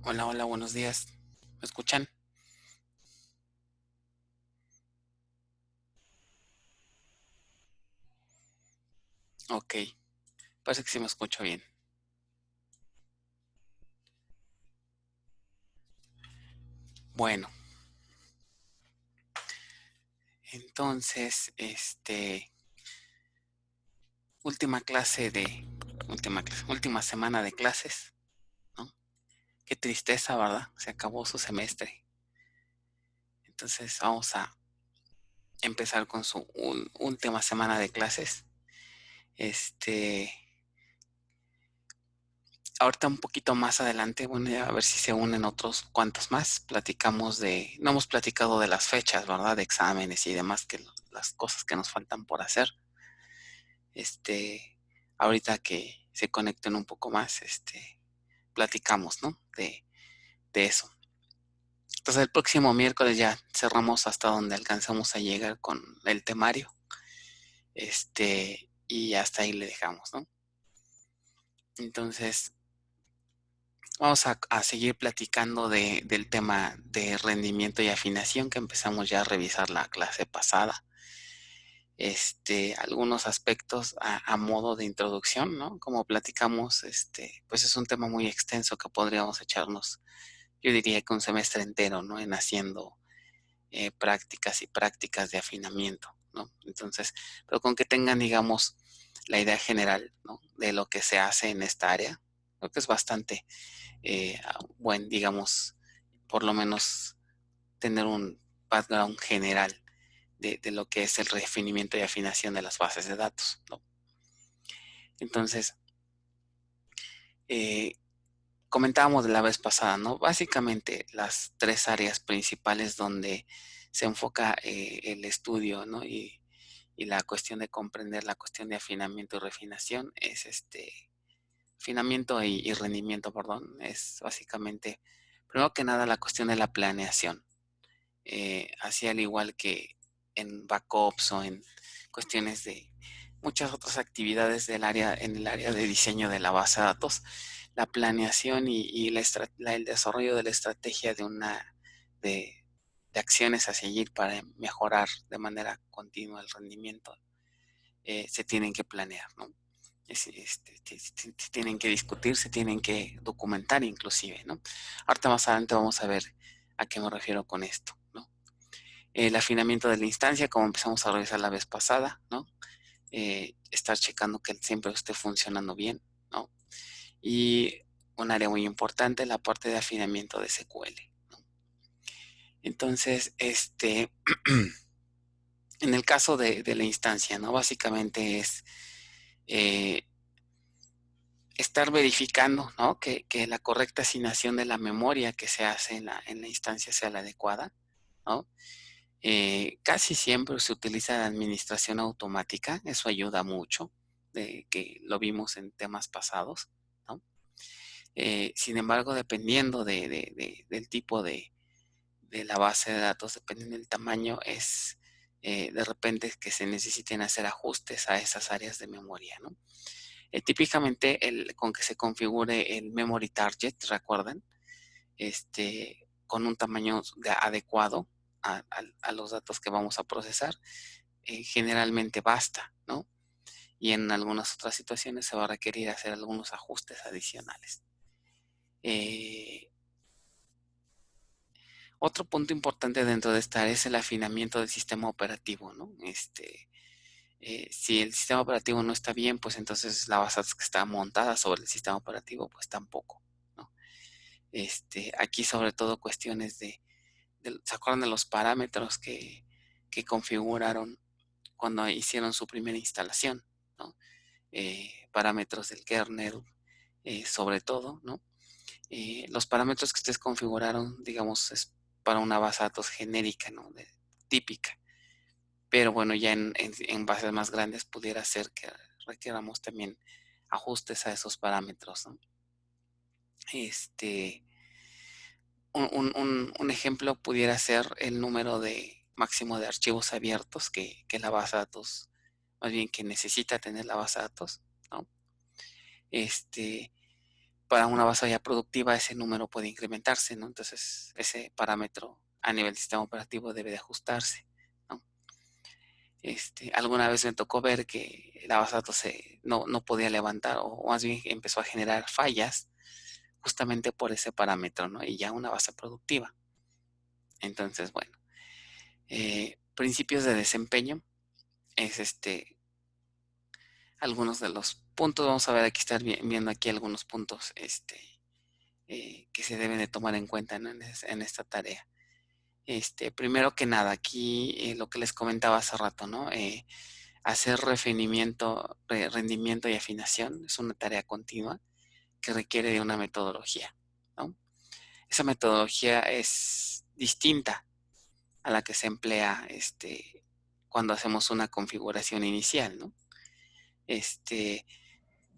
Hola, hola, buenos días. ¿Me escuchan? Ok, parece que sí me escucho bien. Bueno, entonces, última semana de clases, ¿no? Qué tristeza, ¿verdad? Se acabó su semestre. Entonces vamos a empezar con su última semana de clases. Este, ahorita un poquito más adelante, bueno, ya a ver si se unen otros cuantos más. No hemos platicado de las fechas, ¿verdad? De exámenes y demás, las cosas que nos faltan por hacer. este, Ahorita que se conecten un poco más, platicamos, ¿no? De eso. Entonces el próximo miércoles ya cerramos hasta donde alcanzamos a llegar con el temario, y hasta ahí le dejamos, ¿no? Entonces vamos a seguir platicando del tema de rendimiento y afinación que empezamos ya a revisar la clase pasada. Algunos aspectos a modo de introducción, ¿no? Como platicamos, pues es un tema muy extenso que podríamos echarnos, yo diría que un semestre entero, ¿no? En haciendo prácticas y prácticas de afinamiento, ¿no? Entonces, pero con que tengan, digamos, la idea general, ¿no? De lo que se hace en esta área, creo que es bastante buen, digamos, por lo menos tener un background general de lo que es el refinamiento y afinación de las bases de datos, ¿no? Entonces, eh, comentábamos de la vez pasada, ¿no? Básicamente las tres áreas principales donde se enfoca el estudio, ¿no? Y la cuestión de comprender la cuestión de afinamiento y refinación es afinamiento y rendimiento, perdón, es básicamente, primero que nada, la cuestión de la planeación. Así al igual que en backups o en cuestiones de muchas otras actividades en el área de diseño de la base de datos, la planeación y el desarrollo de la estrategia de, de acciones a seguir para mejorar de manera continua el rendimiento, se tienen que planear, ¿no? Se tienen que discutir, se tienen que documentar inclusive, ¿no? Ahorita más adelante vamos a ver a qué me refiero con esto, ¿no? El afinamiento de la instancia, como empezamos a revisar la vez pasada, ¿no? Estar checando que siempre esté funcionando bien, ¿no? Y un área muy importante, la parte de afinamiento de SQL, ¿no? Entonces, en el caso de la instancia, ¿no? Básicamente es eh, estar verificando, ¿no? Que la correcta asignación de la memoria que se hace en la instancia sea la adecuada, ¿no? Casi siempre se utiliza la administración automática, eso ayuda mucho, de que lo vimos en temas pasados, ¿no? Sin embargo, dependiendo del tipo de la base de datos, dependiendo del tamaño, es de repente que se necesiten hacer ajustes a esas áreas de memoria, ¿no? Típicamente con que se configure el memory target, ¿recuerdan? Con un tamaño adecuado a los datos que vamos a procesar, generalmente basta, ¿no? Y en algunas otras situaciones se va a requerir hacer algunos ajustes adicionales. Eh, Otro punto importante dentro de esta área es el afinamiento del sistema operativo, ¿no? Si el sistema operativo no está bien, pues entonces la base de datos que está montada sobre el sistema operativo, pues tampoco, ¿no? Aquí sobre todo cuestiones ¿se acuerdan de los parámetros que configuraron cuando hicieron su primera instalación, ¿no? Parámetros del kernel, sobre todo, ¿no? Los parámetros que ustedes configuraron, digamos, es para una base de datos genérica, ¿no? Típica. Pero bueno, ya en bases más grandes pudiera ser que requeramos también ajustes a esos parámetros, ¿no? Este, un ejemplo pudiera ser el número de máximo de archivos abiertos que la base de datos, más bien que necesita tener la base de datos, ¿no? Este, para una base ya productiva ese número puede incrementarse, ¿no? Entonces ese parámetro a nivel del sistema operativo debe de ajustarse, ¿no? Alguna vez me tocó ver que la base de datos no podía levantar o más bien empezó a generar fallas justamente por ese parámetro, ¿no? Y ya una base productiva. Entonces, bueno, principios de desempeño es algunos de los puntos. Vamos a ver aquí, estar viendo aquí algunos puntos que se deben de tomar en cuenta, ¿no? En esta tarea. Primero que nada, aquí lo que les comentaba hace rato, ¿no? Hacer rendimiento y afinación es una tarea continua que requiere de una metodología, ¿no? Esa metodología es distinta a la que se emplea cuando hacemos una configuración inicial, ¿no?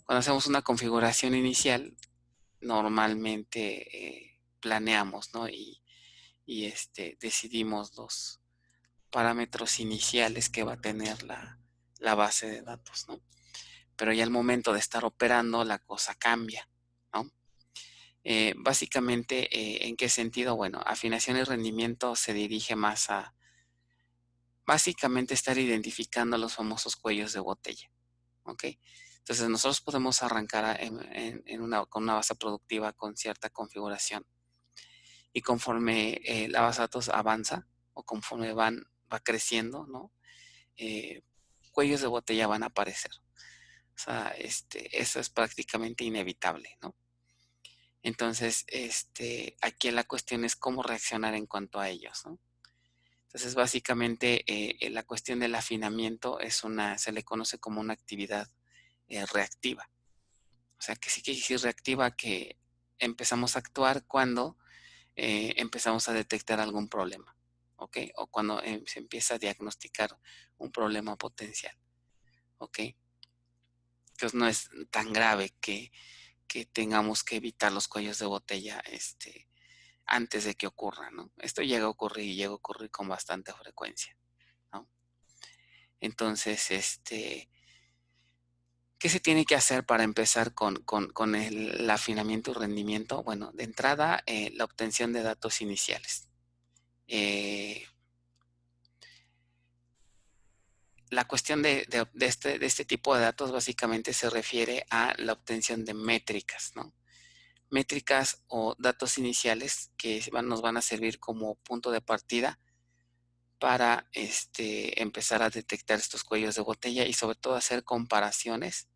Cuando hacemos una configuración inicial, normalmente planeamos, ¿no? Y decidimos los parámetros iniciales que va a tener la base de datos, ¿no? Pero ya al momento de estar operando, la cosa cambia, ¿no? Básicamente, ¿en qué sentido? Bueno, afinación y rendimiento se dirige más a, básicamente, estar identificando los famosos cuellos de botella, ¿ok? Entonces, nosotros podemos arrancar con una base productiva con cierta configuración y conforme la base de datos avanza o conforme va creciendo, ¿no? Eh, cuellos de botella van a aparecer. O sea, eso es prácticamente inevitable, ¿no? Entonces, aquí la cuestión es cómo reaccionar en cuanto a ellos, ¿no? Entonces, básicamente, la cuestión del afinamiento se le conoce como una actividad reactiva. O sea, que sí que decir reactiva, que empezamos a actuar cuando empezamos a detectar algún problema, ¿ok? O cuando se empieza a diagnosticar un problema potencial, ¿ok? Entonces no es tan grave que tengamos que evitar los cuellos de botella antes de que ocurra, ¿no? Esto llega a ocurrir y llega a ocurrir con bastante frecuencia, ¿no? Entonces, ¿qué se tiene que hacer para empezar con el afinamiento y rendimiento? Bueno, de entrada, la obtención de datos iniciales. La cuestión de este tipo de datos básicamente se refiere a la obtención de métricas, ¿no? Métricas o datos iniciales que nos van a servir como punto de partida para empezar a detectar estos cuellos de botella y sobre todo hacer comparaciones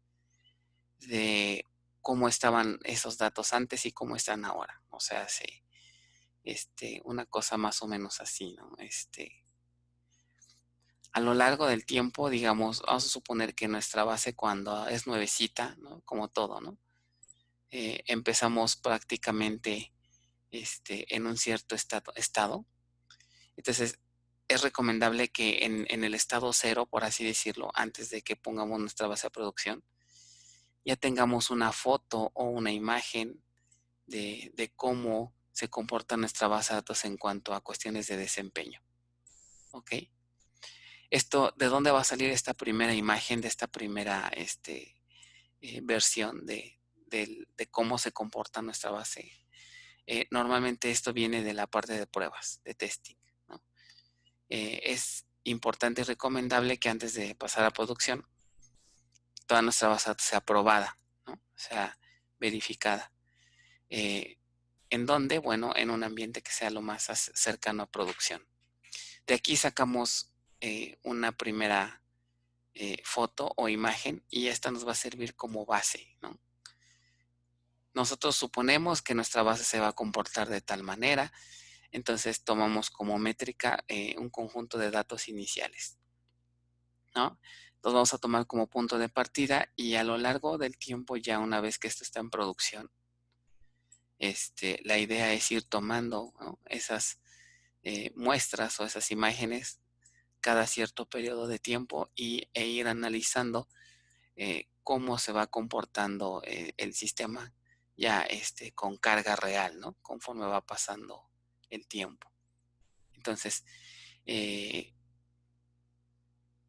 de cómo estaban esos datos antes y cómo están ahora. O sea, una cosa más o menos así, ¿no? A lo largo del tiempo, digamos, vamos a suponer que nuestra base cuando es nuevecita, ¿no? Como todo, ¿no? Empezamos prácticamente en un cierto estado. Entonces, es recomendable que en el estado cero, por así decirlo, antes de que pongamos nuestra base de producción, ya tengamos una foto o una imagen de cómo se comporta nuestra base de datos en cuanto a cuestiones de desempeño. ¿Ok? ¿De dónde va a salir esta primera imagen, de esta primera versión de cómo se comporta nuestra base? Normalmente esto viene de la parte de pruebas, de testing, ¿no? Es importante y recomendable que antes de pasar a producción, toda nuestra base de datos sea probada, ¿no? Sea verificada. ¿En dónde? Bueno, en un ambiente que sea lo más cercano a producción. De aquí sacamos una primera foto o imagen y esta nos va a servir como base, ¿no? Nosotros suponemos que nuestra base se va a comportar de tal manera, entonces tomamos como métrica un conjunto de datos iniciales, ¿no? Los vamos a tomar como punto de partida y a lo largo del tiempo, ya una vez que esto está en producción, la idea es ir tomando, ¿no? Esas muestras o esas imágenes cada cierto periodo de tiempo e ir analizando cómo se va comportando el sistema ya con carga real, ¿no? Conforme va pasando el tiempo. Entonces,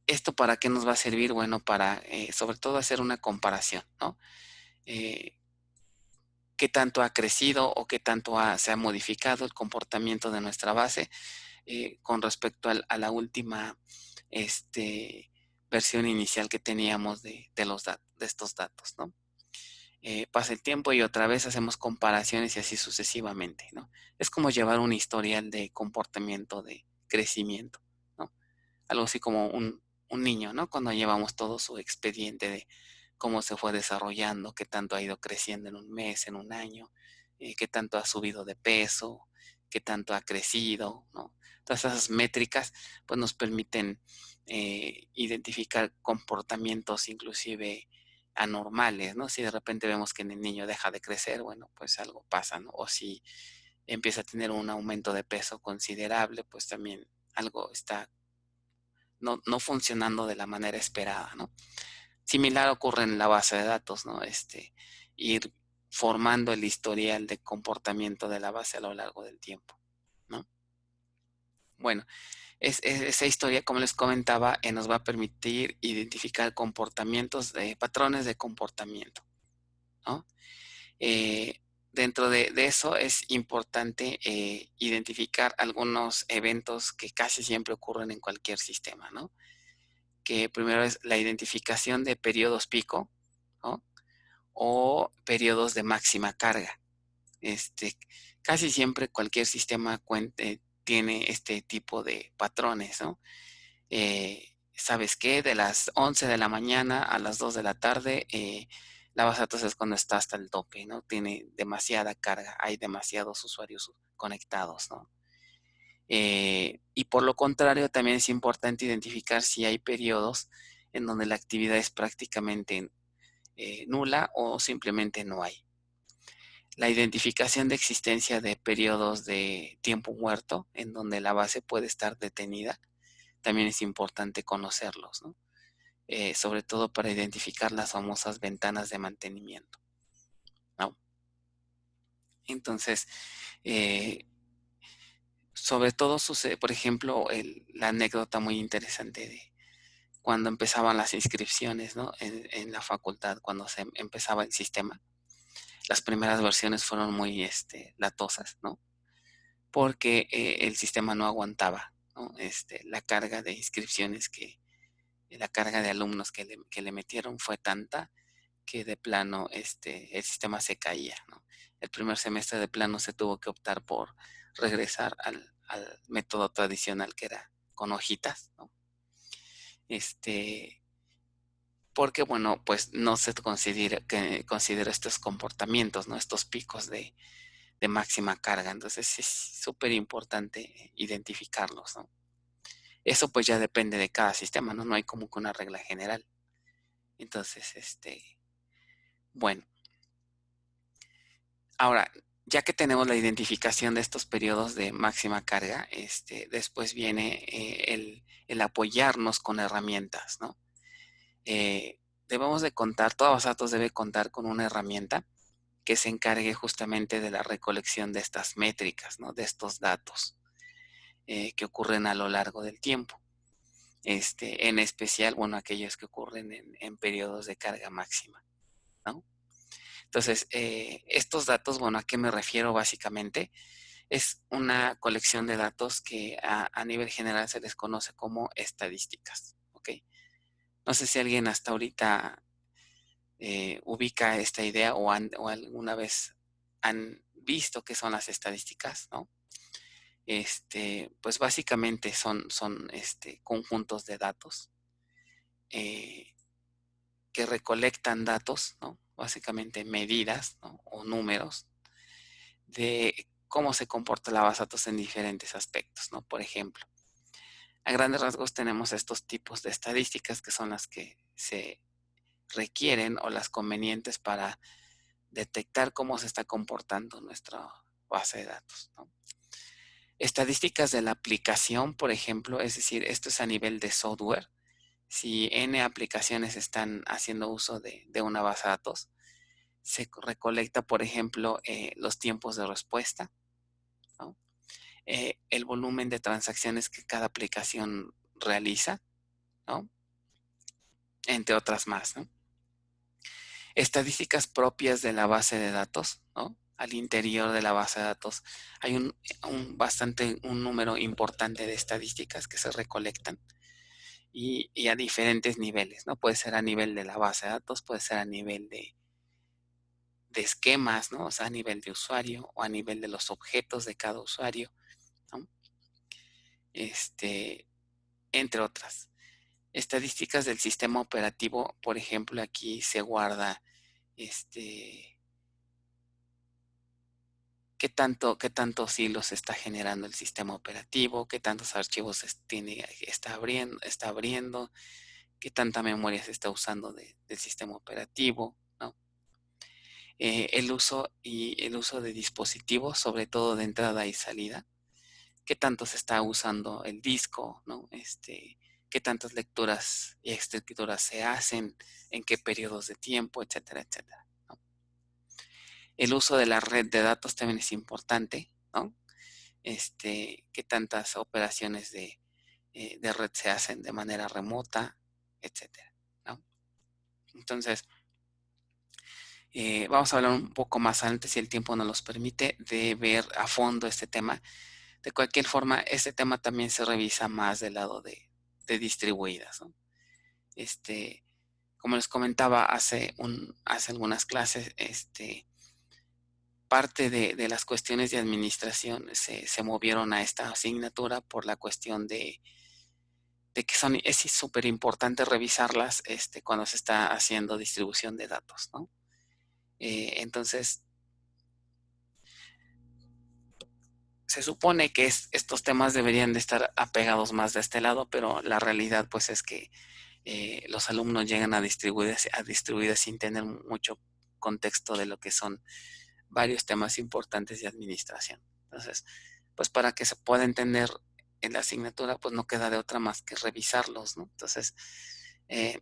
¿esto para qué nos va a servir? Bueno, para sobre todo hacer una comparación, ¿no? qué tanto ha crecido o qué tanto se ha modificado el comportamiento de nuestra base con respecto a la última versión inicial que teníamos de estos datos, ¿no? Pasa el tiempo y otra vez hacemos comparaciones y así sucesivamente, ¿no? Es como llevar un historial de comportamiento, de crecimiento, ¿no? Algo así como un niño, ¿no? Cuando llevamos todo su expediente de cómo se fue desarrollando, qué tanto ha ido creciendo en un mes, en un año, qué tanto ha subido de peso, qué tanto ha crecido, ¿no? Todas esas métricas pues nos permiten identificar comportamientos inclusive anormales, ¿no? Si de repente vemos que en el niño deja de crecer, bueno, pues algo pasa, ¿no? O si empieza a tener un aumento de peso considerable, pues también algo está no funcionando de la manera esperada, ¿no? Similar ocurre en la base de datos, ¿no? Ir formando el historial de comportamiento de la base a lo largo del tiempo, ¿no? Bueno, esa historia, como les comentaba, nos va a permitir identificar comportamientos, patrones de comportamiento, ¿no? Eh, Dentro de eso es importante identificar algunos eventos que casi siempre ocurren en cualquier sistema, ¿no? Que primero es la identificación de periodos pico, ¿no? O periodos de máxima carga. Este, Casi siempre cualquier sistema tiene este tipo de patrones, ¿no? ¿Sabes qué? De las 11 de la mañana a las 2 de la tarde, la base de datos es cuando está hasta el tope, ¿no? Tiene demasiada carga, hay demasiados usuarios conectados, ¿no? Y por lo contrario, también es importante identificar si hay periodos en donde la actividad es prácticamente nula o simplemente no hay. La identificación de existencia de periodos de tiempo muerto en donde la base puede estar detenida, también es importante conocerlos, ¿no? Sobre todo para identificar las famosas ventanas de mantenimiento, ¿no? Entonces, eh, sobre todo sucede, por ejemplo, la anécdota muy interesante de cuando empezaban las inscripciones, ¿no? En la facultad, cuando se empezaba el sistema. Las primeras versiones fueron muy latosas, ¿no? Porque el sistema no aguantaba, ¿no? La carga de inscripciones la carga de alumnos que le metieron fue tanta que de plano el sistema se caía, ¿no? El primer semestre de plano se tuvo que optar por regresar al método tradicional que era con hojitas, ¿no? Este, Porque, bueno, pues no se considera estos comportamientos, ¿no? Estos picos de máxima carga. Entonces es súper importante identificarlos, ¿no? Eso pues ya depende de cada sistema, ¿no? No hay como que una regla general. Entonces, bueno, ahora, ya que tenemos la identificación de estos periodos de máxima carga, después viene el apoyarnos con herramientas, ¿no? Debemos de contar, toda base de datos debe contar con una herramienta que se encargue justamente de la recolección de estas métricas, ¿no? De estos datos que ocurren a lo largo del tiempo. En especial, bueno, aquellos que ocurren en periodos de carga máxima, ¿no? Entonces, estos datos, bueno, ¿a qué me refiero básicamente? Es una colección de datos que a nivel general se les conoce como estadísticas, ¿ok? No sé si alguien hasta ahorita ubica esta idea o alguna vez han visto qué son las estadísticas, ¿no? Pues básicamente son conjuntos de datos eh, que recolectan datos, ¿no? Básicamente medidas, ¿no? O números de cómo se comporta la base de datos en diferentes aspectos, ¿no? Por ejemplo, a grandes rasgos tenemos estos tipos de estadísticas que son las que se requieren o las convenientes para detectar cómo se está comportando nuestra base de datos, ¿no? Estadísticas de la aplicación, por ejemplo, es decir, esto es a nivel de software. Si N aplicaciones están haciendo uso de una base de datos, se recolecta, por ejemplo, los tiempos de respuesta, ¿no? El volumen de transacciones que cada aplicación realiza, ¿no? Entre otras más, ¿no? estadísticas propias de la base de datos, ¿no? Al interior de la base de datos hay un número importante de estadísticas que se recolectan y a diferentes niveles, ¿no? Puede ser a nivel de la base de datos, puede ser a nivel de esquemas, ¿no? O sea, a nivel de usuario o a nivel de los objetos de cada usuario, ¿no? Este, entre otras. Estadísticas del sistema operativo, por ejemplo, aquí se guarda este, qué tantos hilos está generando el sistema operativo, qué tantos archivos está abriendo, qué tanta memoria se está usando del sistema operativo, ¿no? El uso de dispositivos, sobre todo de entrada y salida, qué tanto se está usando el disco, ¿no? Qué tantas lecturas y escrituras se hacen, en qué periodos de tiempo, etcétera, etcétera, ¿no? El uso de la red de datos también es importante, ¿no? Qué tantas operaciones de red se hacen de manera remota, etcétera, ¿no? Entonces, vamos a hablar un poco más adelante, si el tiempo nos los permite, de ver a fondo este tema. De cualquier forma, este tema también se revisa más del lado de distribuidas, ¿no? Este, Como les comentaba hace algunas clases, parte de las cuestiones de administración se movieron a esta asignatura por la cuestión de que es súper importante revisarlas cuando se está haciendo distribución de datos, ¿no? Entonces, se supone que estos temas deberían de estar apegados más de este lado, pero la realidad pues es que los alumnos llegan a distribuidas sin tener mucho contexto de lo que son varios temas importantes de administración. Entonces, pues para que se pueda entender en la asignatura, pues no queda de otra más que revisarlos, ¿no? Entonces, eh,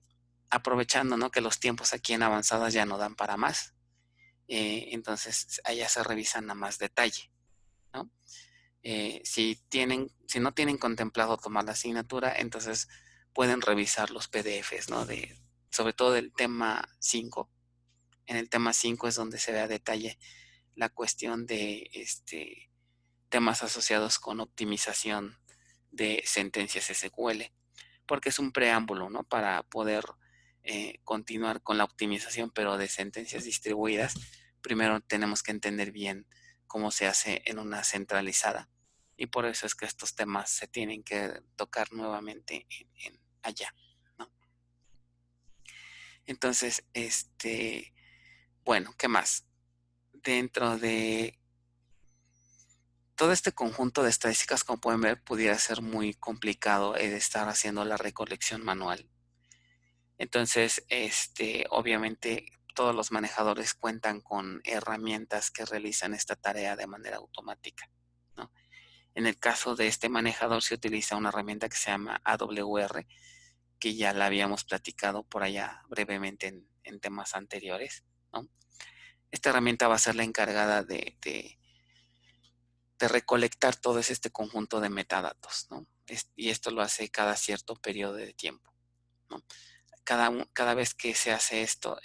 aprovechando, ¿no?, que los tiempos aquí en avanzadas ya no dan para más, entonces allá se revisan a más detalle, ¿no? Si no tienen contemplado tomar la asignatura, entonces pueden revisar los PDFs, ¿no? Sobre todo del tema 5. En el tema 5 es donde se ve a detalle la cuestión de temas asociados con optimización de sentencias SQL, porque es un preámbulo, ¿no? Para poder continuar con la optimización, pero de sentencias distribuidas, primero tenemos que entender bien cómo se hace en una centralizada. Y por eso es que estos temas se tienen que tocar nuevamente allá, ¿no? Entonces, bueno, ¿qué más? Dentro de todo este conjunto de estadísticas, como pueden ver, pudiera ser muy complicado el estar haciendo la recolección manual. Entonces, obviamente, todos los manejadores cuentan con herramientas que realizan esta tarea de manera automática, ¿no? En el caso de este manejador se utiliza una herramienta que se llama AWR, que ya la habíamos platicado por allá brevemente en temas anteriores, ¿no? Esta herramienta va a ser la encargada de recolectar todo este conjunto de metadatos, ¿no? Y esto lo hace cada cierto periodo de tiempo, ¿no? Cada vez que se hace esto,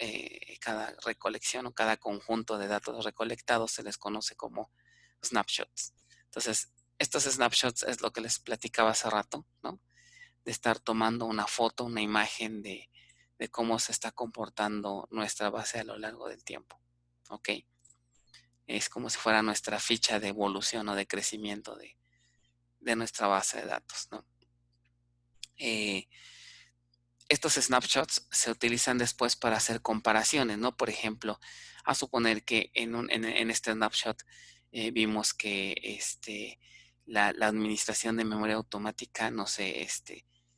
cada recolección o cada conjunto de datos recolectados se les conoce como snapshots. Entonces, estos snapshots es lo que les platicaba hace rato, ¿no? De estar tomando una foto, una imagen de cómo se está comportando nuestra base a lo largo del tiempo, ¿ok? Es como si fuera nuestra ficha de evolución o de crecimiento de nuestra base de datos, ¿no? Estos snapshots se utilizan después para hacer comparaciones, ¿no? Por ejemplo, a suponer que en este snapshot vimos que la administración de memoria automática, no sé,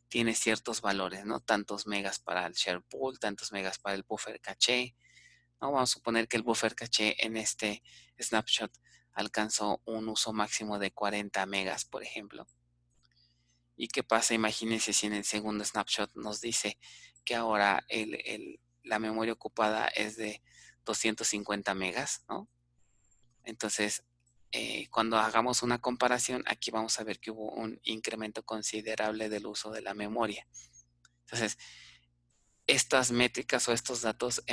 tiene ciertos valores, ¿no? Tantos megas para el share pool, tantos megas para el buffer caché, ¿no? Vamos a suponer que el buffer caché en este snapshot alcanzó un uso máximo de 40 megas, por ejemplo. ¿Y qué pasa? Imagínense si en el segundo snapshot nos dice que ahora la memoria ocupada es de 250 megas, ¿no? Entonces, cuando hagamos una comparación, aquí vamos a ver que hubo un incremento considerable del uso de la memoria. Entonces, estas métricas o estos datos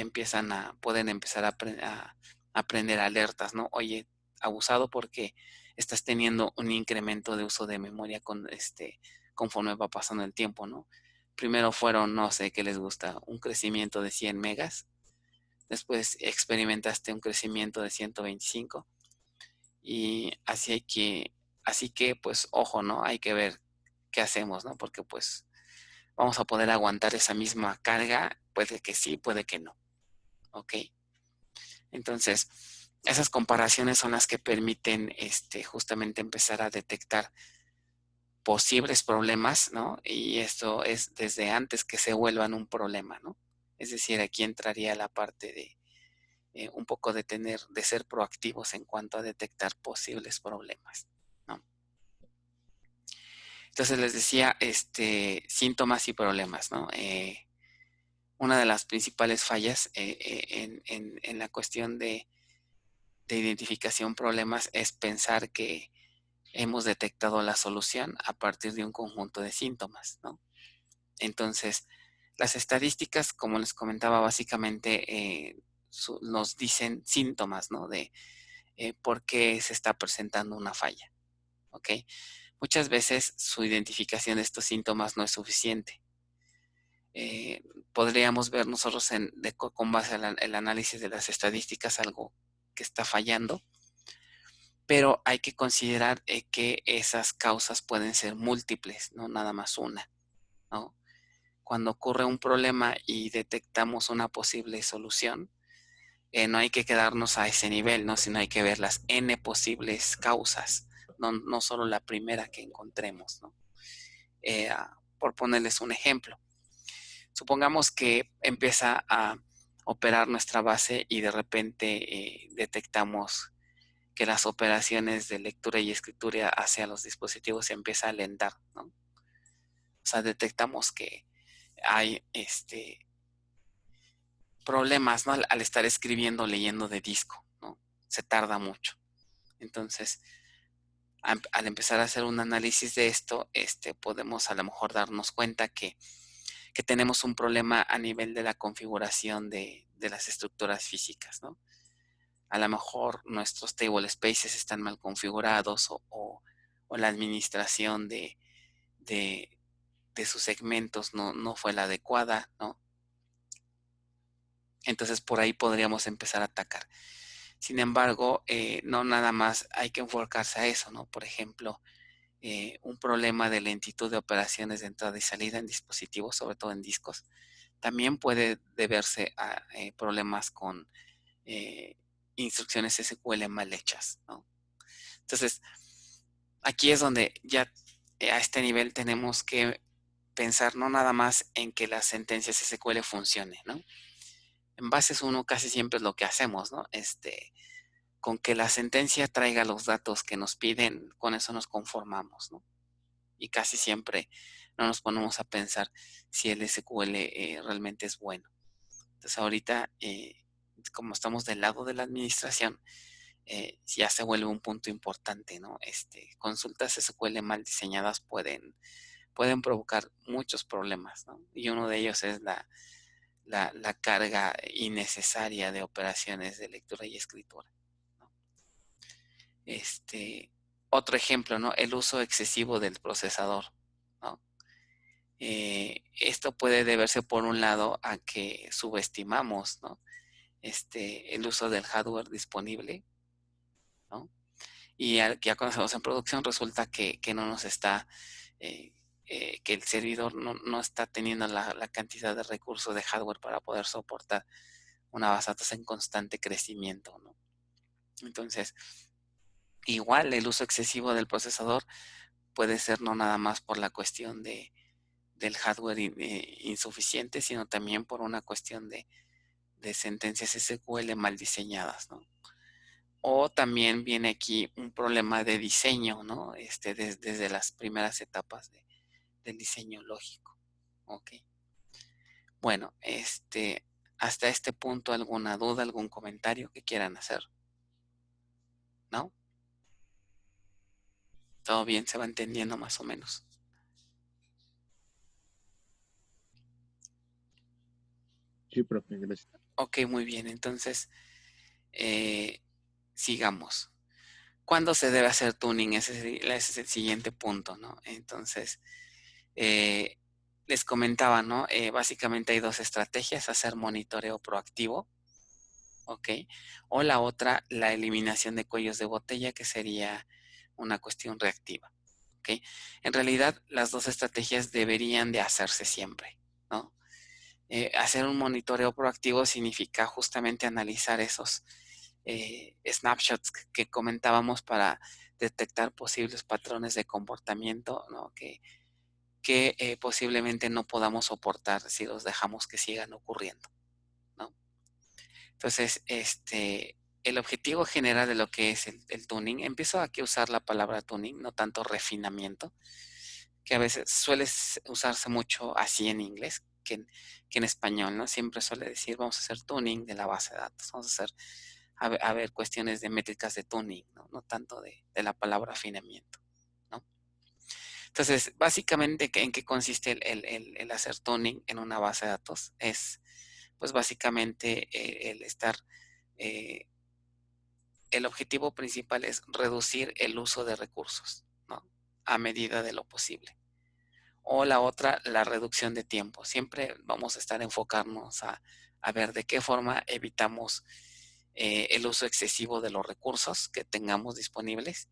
pueden empezar a aprender alertas, ¿no? Oye, abusado porque estás teniendo un incremento de uso de memoria conforme va pasando el tiempo, ¿no? Primero fueron, no sé qué les gusta, un crecimiento de 100 megas, después experimentaste un crecimiento de 125 y así que pues ojo, ¿no? Hay que ver qué hacemos, ¿no? Porque pues vamos a poder aguantar esa misma carga, puede que sí, puede que no, ¿ok? Entonces, esas comparaciones son las que permiten justamente empezar a detectar posibles problemas, ¿no? Y esto es desde antes que se vuelvan un problema, ¿no? Es decir, aquí entraría la parte de un poco de ser proactivos en cuanto a detectar posibles problemas, ¿no? Entonces les decía, síntomas y problemas, ¿no? Una de las principales fallas en la cuestión de identificación problemas es pensar que hemos detectado la solución a partir de un conjunto de síntomas, ¿no? Entonces, las estadísticas, como les comentaba, básicamente nos dicen síntomas, ¿no? De por qué se está presentando una falla, ¿ok? Muchas veces su identificación de estos síntomas no es suficiente. Eh, Podríamos ver nosotros con base al análisis de las estadísticas algo que está fallando, pero hay que considerar que esas causas pueden ser múltiples, no nada más una, ¿no? Cuando ocurre un problema y detectamos una posible solución, no hay que quedarnos a ese nivel, ¿no? Sino hay que ver las n posibles causas, no solo la primera que encontremos, ¿no? Por ponerles un ejemplo, supongamos que empieza a operar nuestra base y de repente detectamos que las operaciones de lectura y escritura hacia los dispositivos se empieza a alentar, ¿no? O sea, detectamos que hay problemas, ¿no? Al estar escribiendo, leyendo de disco, ¿no? Se tarda mucho. Entonces, al empezar a hacer un análisis de esto, podemos a lo mejor darnos cuenta que tenemos un problema a nivel de la configuración de las estructuras físicas, ¿no? A lo mejor nuestros table spaces están mal configurados o la administración de, de sus segmentos no fue la adecuada, ¿no? Entonces por ahí podríamos empezar a atacar. Sin embargo, no nada más hay que enfocarse a eso, ¿no? Por ejemplo, un problema de lentitud de operaciones de entrada y salida en dispositivos, sobre todo en discos, también puede deberse a problemas con eh, instrucciones SQL mal hechas, ¿no? Entonces, aquí es donde ya a este nivel tenemos que pensar no nada más en que las sentencias SQL funcionen, ¿no? En bases uno casi siempre es lo que hacemos, ¿no? Con que la sentencia traiga los datos que nos piden, con eso nos conformamos, ¿no? Y casi siempre no nos ponemos a pensar si el SQL realmente es bueno. Entonces ahorita, como estamos del lado de la administración, ya se vuelve un punto importante, ¿no? Consultas SQL mal diseñadas pueden provocar muchos problemas, ¿no? Y uno de ellos es la carga innecesaria de operaciones de lectura y escritura, ¿no? Otro ejemplo, ¿no? El uso excesivo del procesador, ¿no? Esto puede deberse por un lado a que subestimamos, ¿no? El uso del hardware disponible, ¿no? Y ya cuando estamos en producción resulta que no nos está, eh, que el servidor no está teniendo la cantidad de recursos de hardware para poder soportar una base de datos en constante crecimiento, ¿no? Entonces, igual el uso excesivo del procesador puede ser no nada más por la cuestión del hardware insuficiente, sino también por una cuestión de sentencias SQL mal diseñadas, ¿no? O también viene aquí un problema de diseño, ¿no? Desde las primeras etapas del diseño lógico. Ok. Bueno, hasta este punto, ¿alguna duda, algún comentario que quieran hacer? ¿No? ¿Todo bien? ¿Se va entendiendo más o menos? Sí, profe, gracias. Ok, muy bien. Entonces, eh, sigamos. ¿Cuándo se debe hacer tuning? Ese es el siguiente punto, ¿no? Entonces, eh, les comentaba, ¿no? Básicamente hay dos estrategias: hacer monitoreo proactivo, ¿ok? O la otra, la eliminación de cuellos de botella, que sería una cuestión reactiva, ¿ok? En realidad, las dos estrategias deberían de hacerse siempre, ¿no? Hacer un monitoreo proactivo significa justamente analizar esos snapshots que comentábamos para detectar posibles patrones de comportamiento, ¿no? que posiblemente no podamos soportar si los dejamos que sigan ocurriendo, ¿no? Entonces, el objetivo general de lo que es el tuning, empiezo aquí a usar la palabra tuning, no tanto refinamiento, que a veces suele usarse mucho así en inglés que en español, ¿no? Siempre suele decir, vamos a hacer tuning de la base de datos, vamos a hacer, a ver cuestiones de métricas de tuning, ¿no? No tanto de la palabra afinamiento, ¿no? Entonces, básicamente, ¿en qué consiste el hacer tuning en una base de datos? Es, pues, básicamente el estar, eh, el objetivo principal es reducir el uso de recursos, ¿no? A medida de lo posible. O la otra, la reducción de tiempo. Siempre vamos a estar enfocarnos a ver de qué forma evitamos el uso excesivo de los recursos que tengamos disponibles.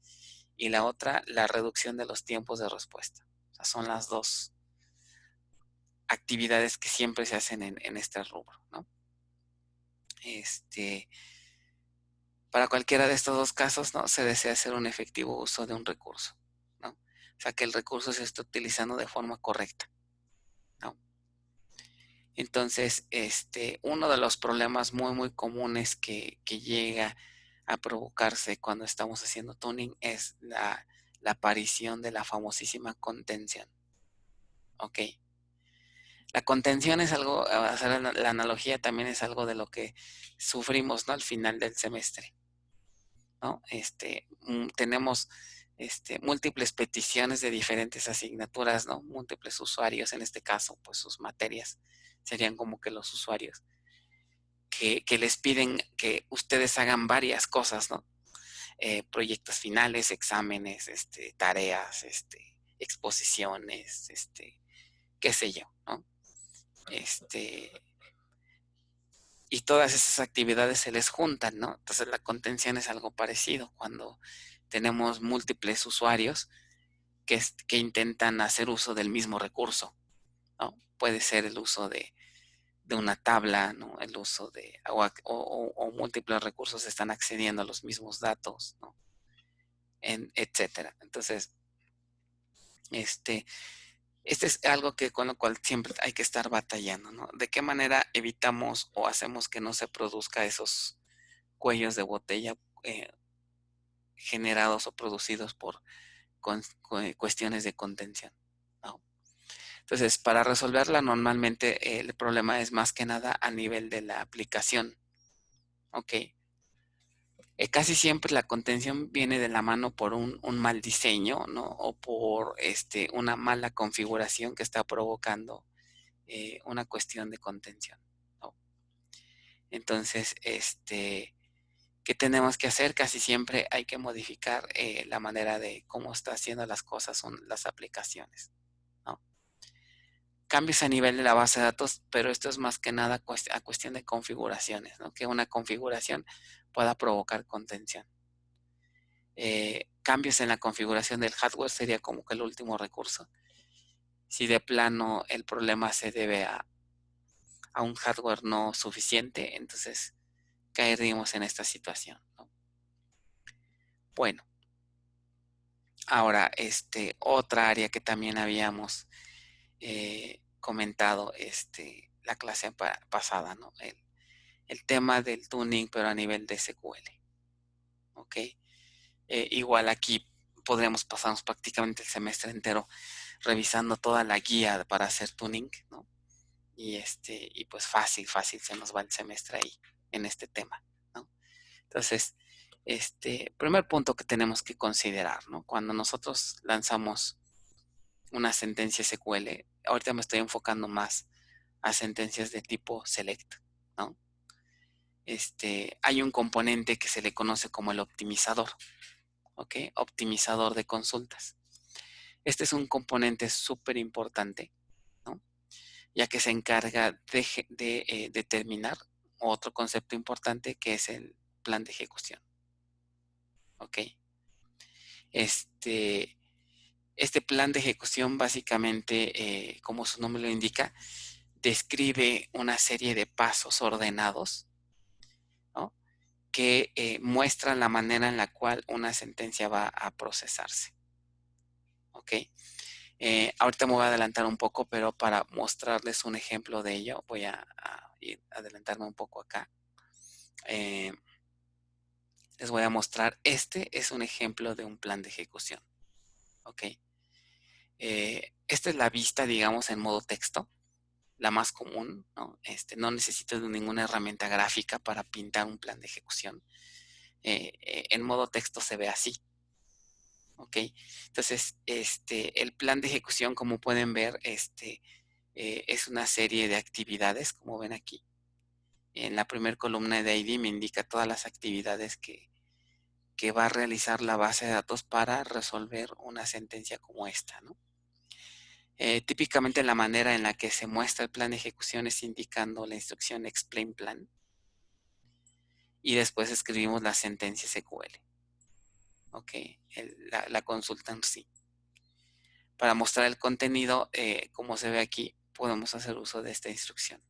Y la otra, la reducción de los tiempos de respuesta. O sea, son las dos actividades que siempre se hacen en este rubro, ¿no? Este, para cualquiera de estos dos casos, ¿no? Se desea hacer un efectivo uso de un recurso, ¿no? O sea, que el recurso se esté utilizando de forma correcta, ¿no? Entonces, uno de los problemas muy, muy comunes que llega a provocarse cuando estamos haciendo tuning es la aparición de la famosísima contención, ¿ok? La contención es algo, hacer la analogía también es algo de lo que sufrimos, ¿no? Al final del semestre, ¿no? Tenemos múltiples peticiones de diferentes asignaturas, ¿no? Múltiples usuarios, en este caso, pues sus materias serían como que los usuarios, que les piden que ustedes hagan varias cosas, ¿no? Proyectos finales, exámenes, tareas, exposiciones, qué sé yo, ¿no? Este, y todas esas actividades se les juntan, ¿no? Entonces la contención es algo parecido cuando tenemos múltiples usuarios que intentan hacer uso del mismo recurso, ¿no? Puede ser el uso de una tabla, ¿no? El uso de, o múltiples recursos están accediendo a los mismos datos, ¿no? Etcétera. Entonces, este, este es algo que con lo cual siempre hay que estar batallando, ¿no? ¿De qué manera evitamos o hacemos que no se produzca esos cuellos de botella eh, generados o producidos por cuestiones de contención, ¿no? Entonces, para resolverla, normalmente el problema es más que nada a nivel de la aplicación, ¿ok? Casi siempre la contención viene de la mano por un mal diseño, ¿no? O por una mala configuración que está provocando una cuestión de contención, ¿no? Entonces, ¿qué tenemos que hacer? Casi siempre hay que modificar la manera de cómo está haciendo las cosas, son las aplicaciones, ¿no? Cambios a nivel de la base de datos, pero esto es más que nada a cuestión de configuraciones, ¿no? Que una configuración pueda provocar contención. Cambios en la configuración del hardware sería como que el último recurso. Si de plano el problema se debe a un hardware no suficiente, entonces caeríamos en esta situación, ¿no? Bueno, ahora otra área que también habíamos comentado la clase pasada, ¿no? El tema del tuning, pero a nivel de SQL, ¿ok? Igual aquí podríamos pasarnos prácticamente el semestre entero revisando toda la guía para hacer tuning, ¿no? Y pues fácil se nos va el semestre ahí en este tema, ¿no? Entonces, primer punto que tenemos que considerar, ¿no? Cuando nosotros lanzamos una sentencia SQL, ahorita me estoy enfocando más a sentencias de tipo select, ¿no? Hay un componente que se le conoce como el optimizador, ¿ok? Optimizador de consultas. Este es un componente súper importante, ¿no? Ya que se encarga de determinar otro concepto importante que es el plan de ejecución, ¿ok? Este, este plan de ejecución básicamente, como su nombre lo indica, describe una serie de pasos ordenados, ¿no? Que muestran la manera en la cual una sentencia va a procesarse, ¿ok? Ahorita me voy a adelantar un poco, pero para mostrarles un ejemplo de ello, voy a adelantarme un poco acá. Les voy a mostrar, este es un ejemplo de un plan de ejecución, ¿ok? Esta es la vista, digamos, en modo texto, la más común, ¿no? No necesito de ninguna herramienta gráfica para pintar un plan de ejecución. En modo texto se ve así, ¿ok? Entonces, el plan de ejecución, como pueden ver, es una serie de actividades, como ven aquí. En la primera columna de ID me indica todas las actividades que va a realizar la base de datos para resolver una sentencia como esta, ¿no? Típicamente la manera en la que se muestra el plan de ejecución es indicando la instrucción explain plan y después escribimos la sentencia SQL, ¿ok? La consulta en sí. Para mostrar el contenido, como se ve aquí, podemos hacer uso de esta instrucción.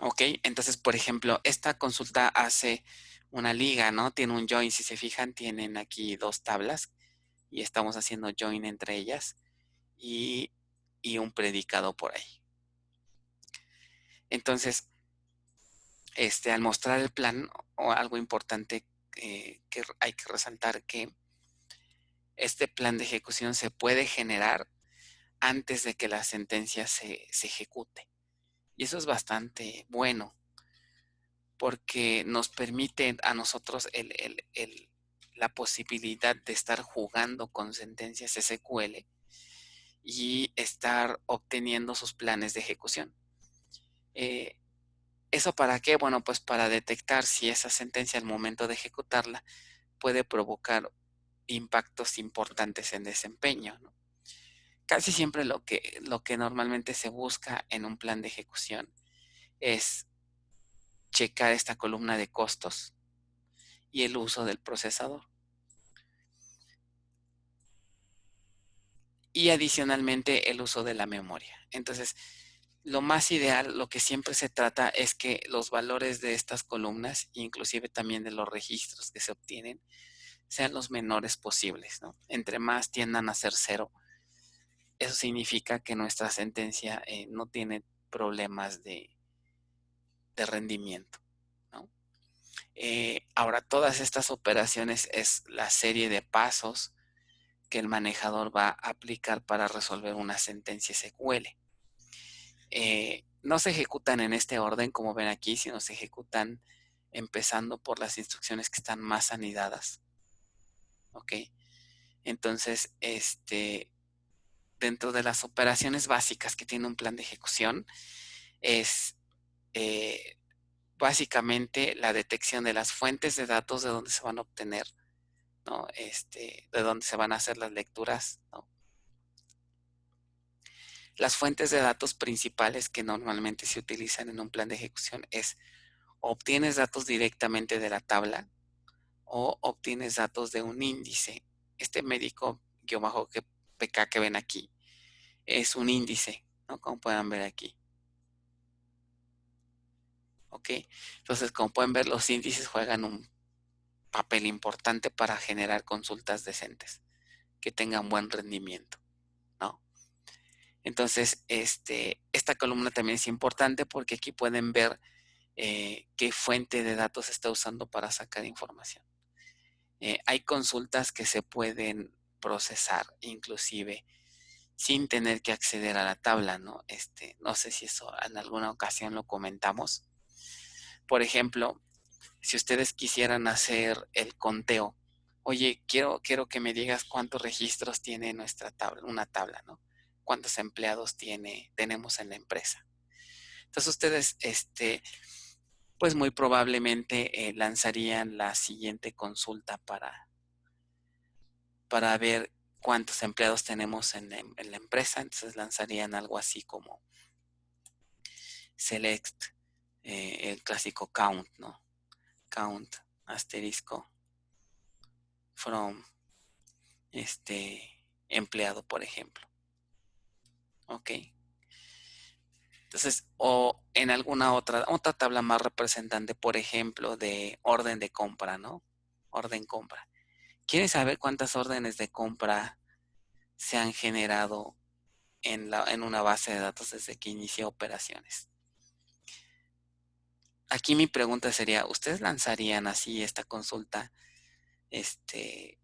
Ok, entonces, por ejemplo, esta consulta hace una liga, ¿no? Tiene un join, si se fijan, tienen aquí dos tablas y estamos haciendo join entre ellas y, y un predicado por ahí. Entonces, al mostrar el plan, o algo importante que hay que resaltar que este plan de ejecución se puede generar antes de que la sentencia se ejecute. Y eso es bastante bueno porque nos permite a nosotros la posibilidad de estar jugando con sentencias SQL y estar obteniendo sus planes de ejecución. ¿Eso para qué? Bueno, pues para detectar si esa sentencia al momento de ejecutarla puede provocar impactos importantes en desempeño, ¿no? Casi siempre lo que normalmente se busca en un plan de ejecución es checar esta columna de costos y el uso del procesador. Y adicionalmente el uso de la memoria. Entonces, lo más ideal, lo que siempre se trata es que los valores de estas columnas, inclusive también de los registros que se obtienen, sean los menores posibles, ¿no? Entre más tiendan a ser cero, eso significa que nuestra sentencia no tiene problemas de rendimiento, ¿no? Ahora, todas estas operaciones es la serie de pasos que el manejador va a aplicar para resolver una sentencia SQL. No se ejecutan en este orden, como ven aquí, sino se ejecutan empezando por las instrucciones que están más anidadas. ¿Ok? Entonces, dentro de las operaciones básicas que tiene un plan de ejecución, es eh, básicamente la detección de las fuentes de datos de donde se van a obtener, ¿no? De donde se van a hacer las lecturas, ¿no? Las fuentes de datos principales que normalmente se utilizan en un plan de ejecución es obtienes datos directamente de la tabla o obtienes datos de un índice. Este médico-PK que ven aquí es un índice, ¿no? Como pueden ver aquí. ¿Ok? Entonces, como pueden ver, los índices juegan un papel importante para generar consultas decentes, que tengan buen rendimiento, ¿no? Entonces, esta columna también es importante porque aquí pueden ver qué fuente de datos está usando para sacar información. Hay consultas que se pueden procesar inclusive sin tener que acceder a la tabla, ¿no? No sé si eso en alguna ocasión lo comentamos. Por ejemplo, si ustedes quisieran hacer el conteo, oye, quiero que me digas cuántos registros tiene nuestra tabla, una tabla, ¿no? cuántos empleados tenemos en la empresa. Entonces ustedes, pues muy probablemente lanzarían la siguiente consulta para ver cuántos empleados tenemos en la empresa. Entonces lanzarían algo así como select, el clásico count, ¿no? Count, asterisco, from, empleado, por ejemplo. ¿Ok? Entonces, o en alguna otra tabla más representante, por ejemplo, de orden de compra, ¿no? Orden compra. ¿Quieren saber cuántas órdenes de compra se han generado en una base de datos desde que inició operaciones? Aquí mi pregunta sería, ¿ustedes lanzarían así esta consulta este,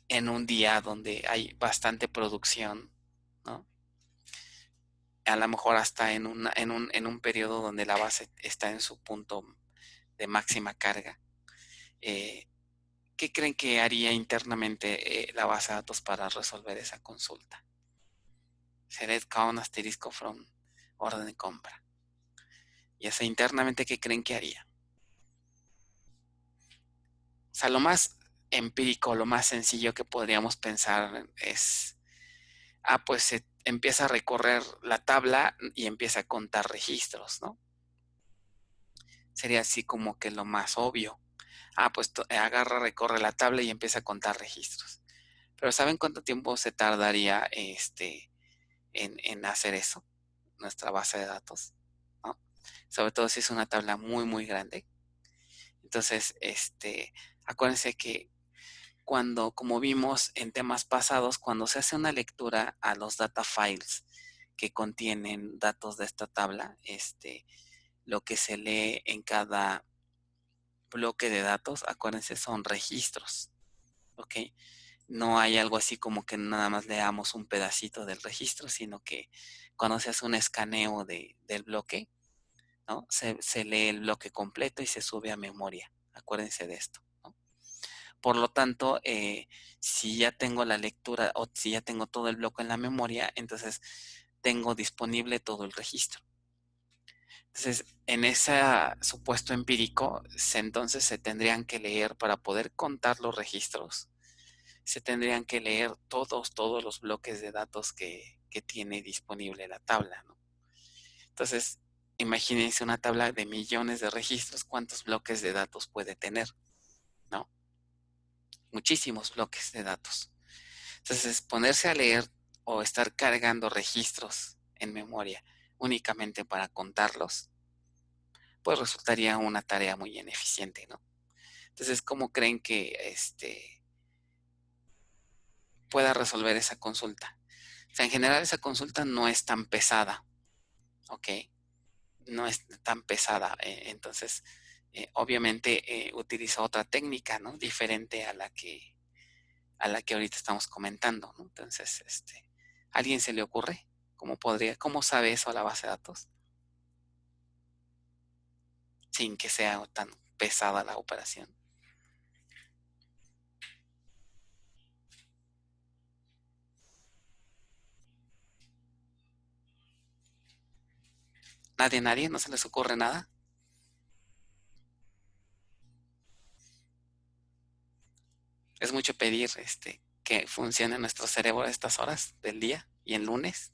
en un día donde hay bastante producción, ¿no? A lo mejor hasta en un periodo donde la base está en su punto de máxima carga. Eh, ¿Qué creen que haría internamente la base de datos para resolver esa consulta? Select count asterisco from orden de compra. Y esa internamente, ¿qué creen que haría? O sea, lo más empírico, lo más sencillo que podríamos pensar es, pues se empieza a recorrer la tabla y empieza a contar registros, ¿no? Sería así como que lo más obvio. Pues agarra, recorre la tabla y empieza a contar registros. Pero ¿saben cuánto tiempo se tardaría en hacer eso? Nuestra base de datos, ¿no? Sobre todo si es una tabla muy, muy grande. Entonces, acuérdense que como vimos en temas pasados, cuando se hace una lectura a los data files que contienen datos de esta tabla, lo que se lee en cada bloque de datos, acuérdense, son registros, ¿ok? No hay algo así como que nada más leamos un pedacito del registro, sino que cuando se hace un escaneo del bloque, ¿no? Se lee el bloque completo y se sube a memoria. Acuérdense de esto, ¿no? Por lo tanto, si ya tengo la lectura o si ya tengo todo el bloque en la memoria, entonces tengo disponible todo el registro. Entonces, en ese supuesto empírico, entonces se tendrían que leer para poder contar los registros. Se tendrían que leer todos los bloques de datos que tiene disponible la tabla, ¿no? Entonces, imagínense una tabla de millones de registros, ¿cuántos bloques de datos puede tener? ¿No? Muchísimos bloques de datos. Entonces, ponerse a leer o estar cargando registros en memoria únicamente para contarlos, pues resultaría una tarea muy ineficiente, ¿no? Entonces, ¿cómo creen que pueda resolver esa consulta? O sea, en general esa consulta no es tan pesada, ¿ok? No es tan pesada. Entonces, obviamente utiliza otra técnica, ¿no? Diferente a la que ahorita estamos comentando, ¿no? Entonces, ¿a alguien se le ocurre? ¿Cómo sabe eso a la base de datos? Sin que sea tan pesada la operación. Nadie, no se les ocurre nada. Es mucho pedir, que funcione nuestro cerebro a estas horas del día y en lunes.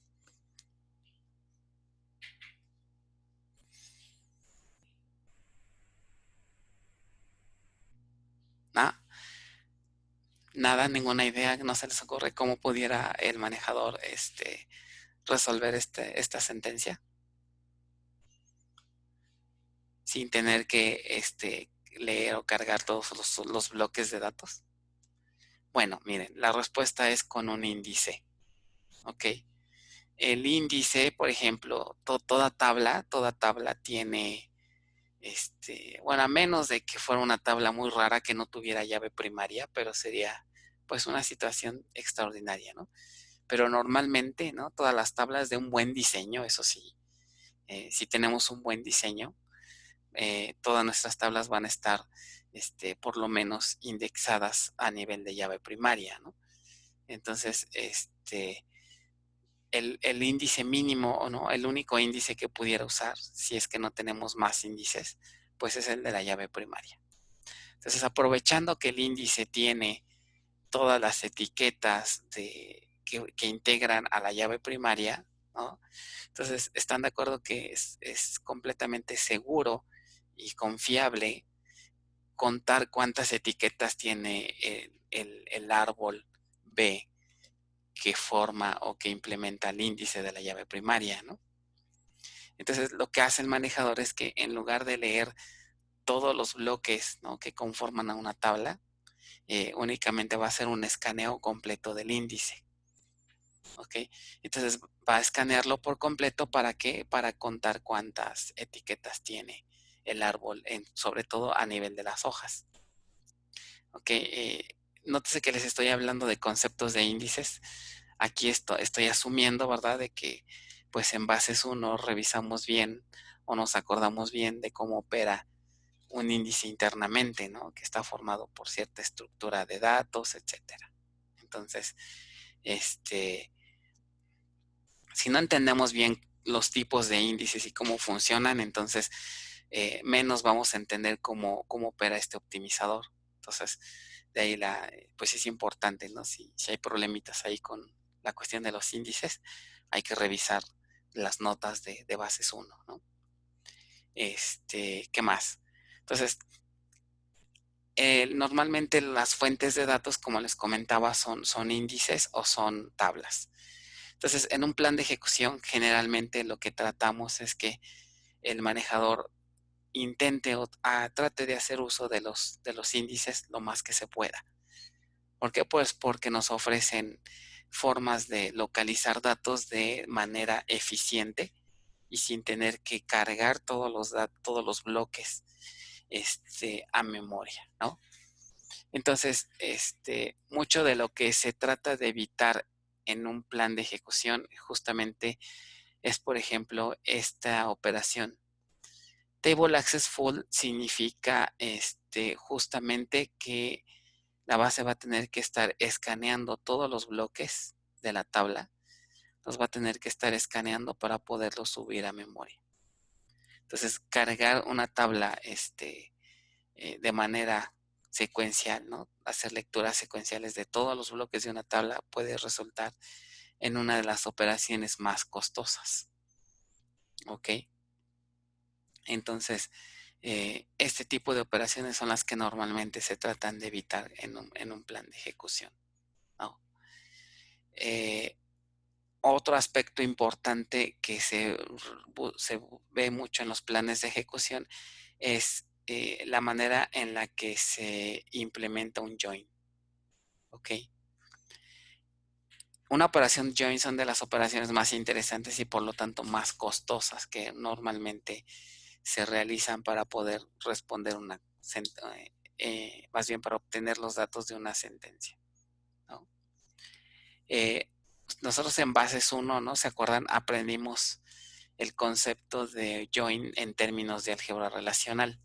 Nada, nada, ninguna idea, no se les ocurre cómo pudiera el manejador, resolver esta sentencia sin tener que leer o cargar todos los bloques de datos. Bueno, miren, la respuesta es con un índice, ¿ok? El índice, por ejemplo, toda tabla tiene, bueno, a menos de que fuera una tabla muy rara que no tuviera llave primaria, pero sería pues una situación extraordinaria, ¿no? Pero normalmente, ¿no? Todas las tablas de un buen diseño, eso sí, si tenemos un buen diseño, todas nuestras tablas van a estar, por lo menos indexadas a nivel de llave primaria, ¿no? Entonces, el índice mínimo o no, el único índice que pudiera usar, si es que no tenemos más índices, pues es el de la llave primaria. Entonces, aprovechando que el índice tiene todas las etiquetas que integran a la llave primaria, ¿no? Entonces, están de acuerdo que es completamente seguro y confiable contar cuántas etiquetas tiene el árbol B que forma o que implementa el índice de la llave primaria, ¿no? Entonces, lo que hace el manejador es que en lugar de leer todos los bloques, ¿no?, que conforman a una tabla, únicamente va a hacer un escaneo completo del índice. ¿Ok? Entonces va a escanearlo por completo. ¿Para qué? Para contar cuántas etiquetas tiene el árbol, sobre todo a nivel de las hojas. ¿Ok? Nótese que les estoy hablando de conceptos de índices. Aquí estoy asumiendo, ¿verdad?, de que pues en bases 1 revisamos bien o nos acordamos bien de cómo opera un índice internamente, ¿no?, que está formado por cierta estructura de datos, etcétera. Entonces, si no entendemos bien los tipos de índices y cómo funcionan, entonces menos vamos a entender cómo opera este optimizador. Entonces, de ahí pues es importante, ¿no? Si hay problemitas ahí con la cuestión de los índices, hay que revisar las notas de bases 1, ¿no? ¿Qué más? Entonces, normalmente las fuentes de datos, como les comentaba, son índices o son tablas. Entonces, en un plan de ejecución, generalmente lo que tratamos es que el manejador intente o trate de hacer uso de los índices lo más que se pueda. ¿Por qué? Pues porque nos ofrecen formas de localizar datos de manera eficiente y sin tener que cargar todos los bloques a memoria, ¿no? Entonces, mucho de lo que se trata de evitar en un plan de ejecución justamente es, por ejemplo, esta operación. Table Access Full significa justamente que la base va a tener que estar escaneando todos los bloques de la tabla, los va a tener que estar escaneando para poderlos subir a memoria. Entonces, cargar una tabla de manera secuencial, ¿no?, hacer lecturas secuenciales de todos los bloques de una tabla puede resultar en una de las operaciones más costosas. ¿Ok? Entonces, este tipo de operaciones son las que normalmente se tratan de evitar en un plan de ejecución, ¿no? Otro aspecto importante que se ve mucho en los planes de ejecución es la manera en la que se implementa un join. ¿Ok? Una operación join son de las operaciones más interesantes y por lo tanto más costosas que normalmente se realizan para poder responder más bien para obtener los datos de una sentencia, ¿no? Nosotros en bases 1, ¿no?, ¿se acuerdan? Aprendimos el concepto de join en términos de álgebra relacional.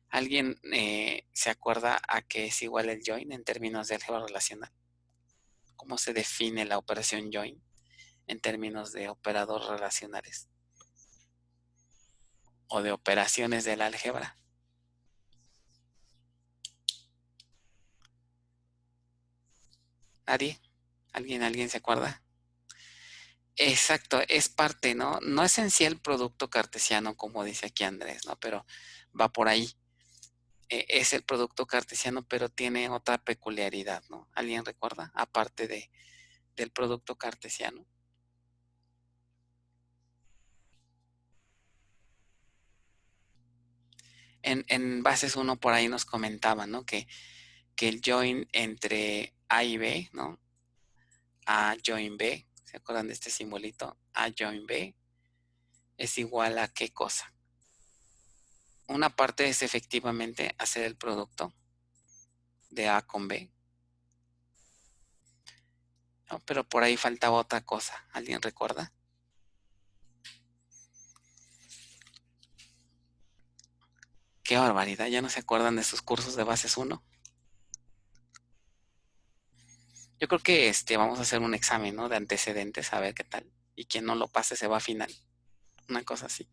¿Alguien se acuerda a qué es igual el join en términos de álgebra relacional? ¿Cómo se define la operación join en términos de operadores relacionales o de operaciones del álgebra? ¿Nadie? ¿Alguien se acuerda? Exacto, es parte, ¿no? No es en sí el producto cartesiano, como dice aquí Andrés, ¿no? Pero va por ahí. Es el producto cartesiano, pero tiene otra peculiaridad, ¿no? ¿Alguien recuerda? Aparte del producto cartesiano. En bases 1 por ahí nos comentaba, ¿no?, que el join entre A y B, ¿no? A join B, ¿se acuerdan de este simbolito? A join B es igual a ¿qué cosa? Una parte es efectivamente hacer el producto de A con B, ¿no? Pero por ahí faltaba otra cosa. ¿Alguien recuerda? Qué barbaridad, ¿ya no se acuerdan de sus cursos de bases 1? Yo creo que vamos a hacer un examen, ¿no? De antecedentes, a ver qué tal. Y quien no lo pase se va a final. Una cosa así.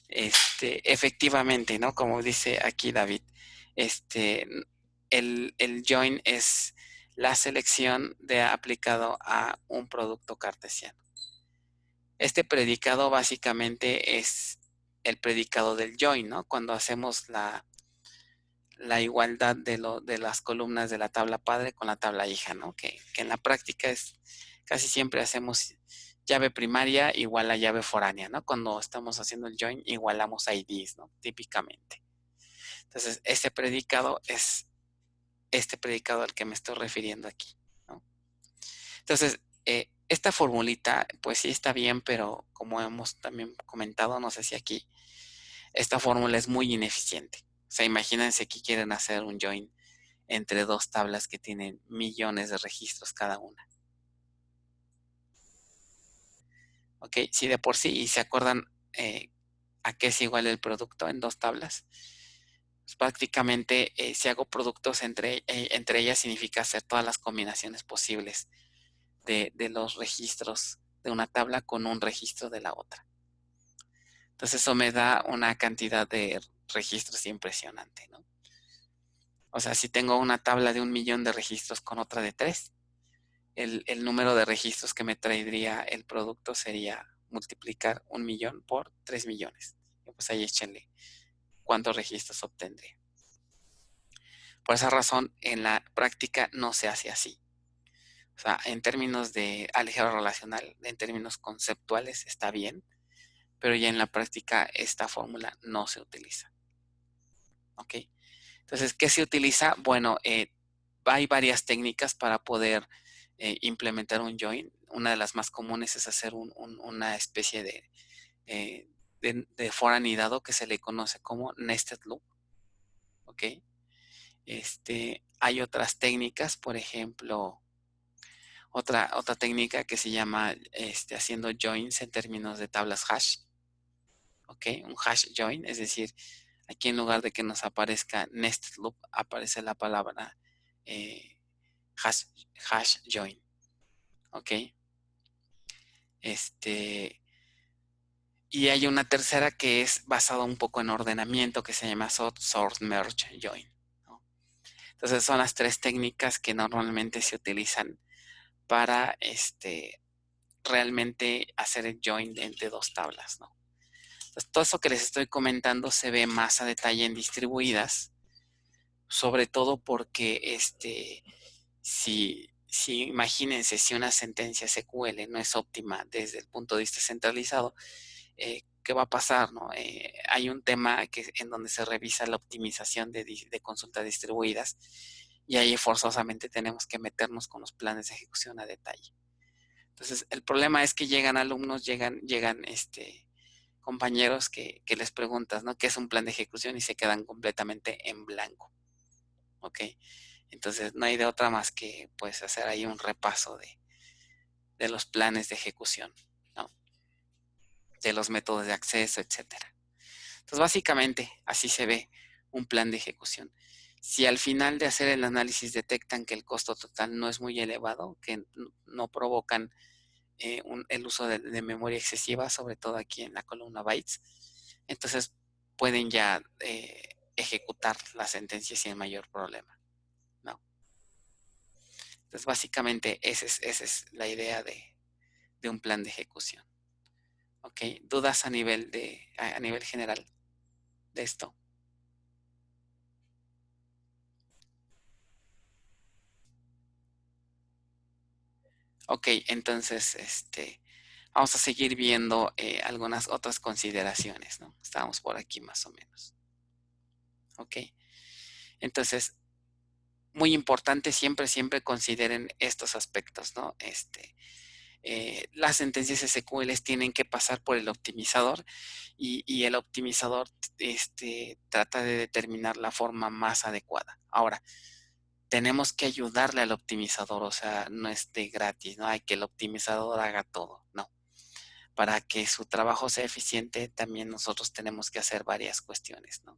Efectivamente, ¿no? Como dice aquí David, este, el join es la selección de aplicado a un producto cartesiano. Este predicado básicamente es el predicado del join, ¿no? Cuando hacemos la igualdad de las columnas de la tabla padre con la tabla hija, ¿no? Que en la práctica es casi siempre hacemos llave primaria igual a llave foránea, ¿no? Cuando estamos haciendo el join igualamos IDs, ¿no? Típicamente. Entonces, este predicado es este predicado al que me estoy refiriendo aquí, ¿no? Entonces, esta formulita, pues sí está bien, pero como hemos también comentado, no sé si aquí, esta fórmula es muy ineficiente. O sea, imagínense que quieren hacer un join entre dos tablas que tienen millones de registros cada una. ¿Ok? Si de por sí, y se acuerdan a qué es igual el producto en dos tablas, pues prácticamente si hago productos entre ellas significa hacer todas las combinaciones posibles de los registros de una tabla con un registro de la otra. Entonces eso me da una cantidad de registros impresionante, ¿no? O sea, si tengo una tabla de 1 millón de registros con otra de 3, el número de registros que me traería el producto sería multiplicar 1 millón por 3 millones. Y pues ahí échenle cuántos registros obtendría. Por esa razón, en la práctica no se hace así. O sea, en términos de álgebra relacional, en términos conceptuales está bien, pero ya en la práctica esta fórmula no se utiliza. ¿Ok? Entonces, ¿qué se utiliza? Bueno, hay varias técnicas para poder implementar un join. Una de las más comunes es hacer una especie de for anidado que se le conoce como nested loop. ¿Ok? Hay otras técnicas, por ejemplo, otra técnica que se llama haciendo joins en términos de tablas hash. ¿Ok? Un hash join, es decir, aquí en lugar de que nos aparezca nested loop, aparece la palabra eh, hash, hash join. ¿Ok? Y hay una tercera que es basada un poco en ordenamiento que se llama sort merge join, ¿no? Entonces son las tres técnicas que normalmente se utilizan para realmente hacer el join entre dos tablas, ¿no? Entonces, todo eso que les estoy comentando se ve más a detalle en distribuidas, sobre todo porque si imagínense si una sentencia SQL no es óptima desde el punto de vista centralizado, ¿qué va a pasar? ¿No? Hay un tema en donde se revisa la optimización de consultas distribuidas y ahí forzosamente tenemos que meternos con los planes de ejecución a detalle. Entonces, el problema es que llegan alumnos, llegan compañeros que les preguntas, ¿no? ¿Qué es un plan de ejecución? Y se quedan completamente en blanco, ¿ok? Entonces, no hay de otra más que, pues, hacer ahí un repaso de los planes de ejecución, ¿no? De los métodos de acceso, etcétera. Entonces, básicamente, así se ve un plan de ejecución. Si al final de hacer el análisis detectan que el costo total no es muy elevado, que no provocan el uso de memoria excesiva, sobre todo aquí en la columna bytes, entonces pueden ya ejecutar la sentencia sin mayor problema, ¿no? Entonces, básicamente, esa es la idea de un plan de ejecución. ¿Ok? ¿Dudas a nivel general de esto? Ok, entonces, vamos a seguir viendo algunas otras consideraciones, ¿no? Estamos por aquí más o menos. Ok, entonces, muy importante, siempre consideren estos aspectos, ¿no? Las sentencias SQL tienen que pasar por el optimizador y el optimizador trata de determinar la forma más adecuada. Ahora, tenemos que ayudarle al optimizador, o sea, no es de gratis, no hay que el optimizador haga todo, no. Para que su trabajo sea eficiente, también nosotros tenemos que hacer varias cuestiones, ¿no?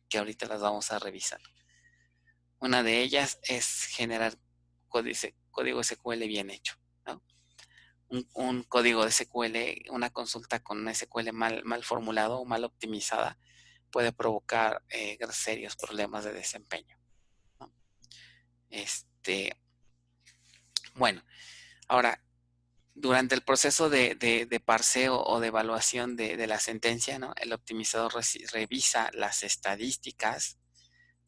Que ahorita las vamos a revisar. Una de ellas es generar código SQL bien hecho, ¿no? Un código de SQL, una consulta con un SQL mal formulado o mal optimizada puede provocar serios problemas de desempeño, ¿no? Este, bueno, ahora, durante el proceso de parseo o de evaluación de la sentencia, ¿no? El optimizador revisa las estadísticas,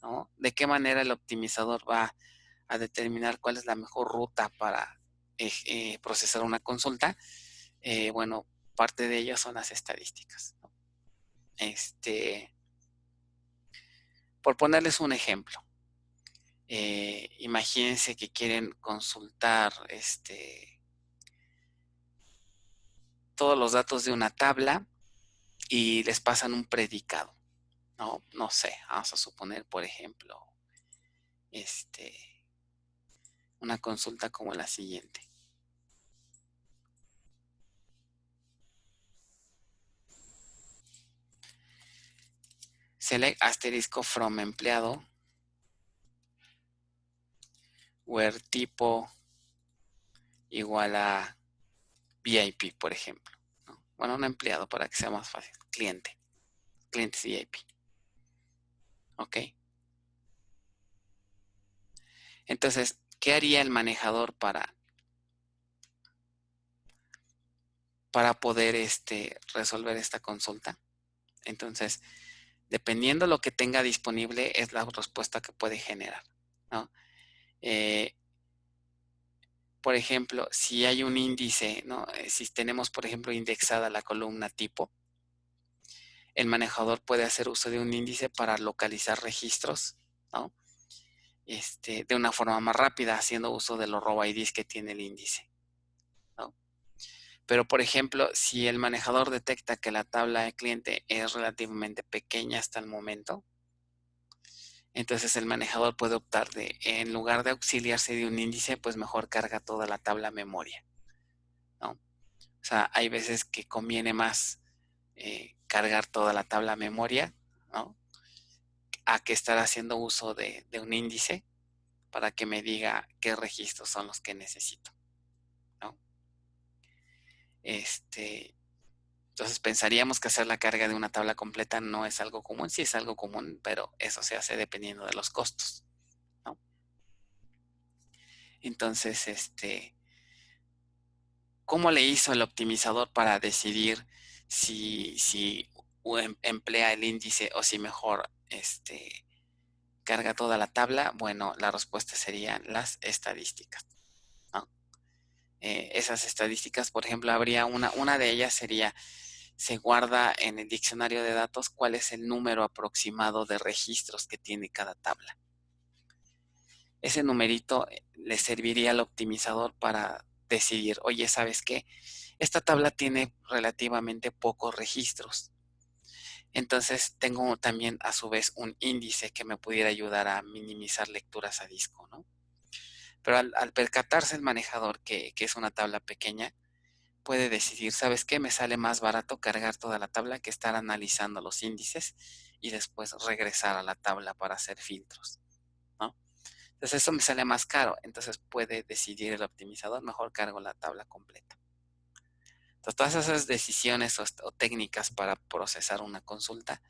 ¿no? De qué manera el optimizador va a determinar cuál es la mejor ruta para procesar una consulta. Bueno, parte de ello son las estadísticas, ¿no? Por ponerles un ejemplo, imagínense que quieren consultar todos los datos de una tabla y les pasan un predicado, ¿no? No sé, vamos a suponer, por ejemplo, este, una consulta como la siguiente. Select asterisco from empleado where tipo igual a VIP, por ejemplo, ¿no? Bueno, un empleado para que sea más fácil. Clientes VIP. ¿Ok? Entonces, ¿qué haría el manejador para poder resolver esta consulta? Entonces, dependiendo lo que tenga disponible, es la respuesta que puede generar, ¿no? Por ejemplo, si hay un índice, ¿no? Si tenemos, por ejemplo, indexada la columna tipo, el manejador puede hacer uso de un índice para localizar registros, ¿no? De una forma más rápida, haciendo uso de los row IDs que tiene el índice, ¿no? Pero, por ejemplo, si el manejador detecta que la tabla de cliente es relativamente pequeña hasta el momento, entonces el manejador puede optar en lugar de auxiliarse de un índice, pues mejor carga toda la tabla a memoria, ¿no? O sea, hay veces que conviene más cargar toda la tabla a memoria, ¿no? A que estar haciendo uso de un índice para que me diga qué registros son los que necesito, ¿no? Entonces pensaríamos que hacer la carga de una tabla completa no es algo común, sí es algo común, pero eso se hace dependiendo de los costos, ¿no? Entonces, ¿cómo le hizo el optimizador para decidir si emplea el índice o si mejor carga toda la tabla? Bueno, la respuesta serían las estadísticas, ¿no? Esas estadísticas, por ejemplo, habría una de ellas sería, se guarda en el diccionario de datos cuál es el número aproximado de registros que tiene cada tabla. Ese numerito le serviría al optimizador para decidir, oye, ¿sabes qué? Esta tabla tiene relativamente pocos registros. Entonces tengo también a su vez un índice que me pudiera ayudar a minimizar lecturas a disco, ¿no? Pero al percatarse el manejador que es una tabla pequeña, puede decidir, ¿sabes qué? Me sale más barato cargar toda la tabla que estar analizando los índices y después regresar a la tabla para hacer filtros, ¿no? Entonces eso me sale más caro, entonces puede decidir el optimizador, mejor cargo la tabla completa. Entonces todas esas decisiones o técnicas para procesar una consulta,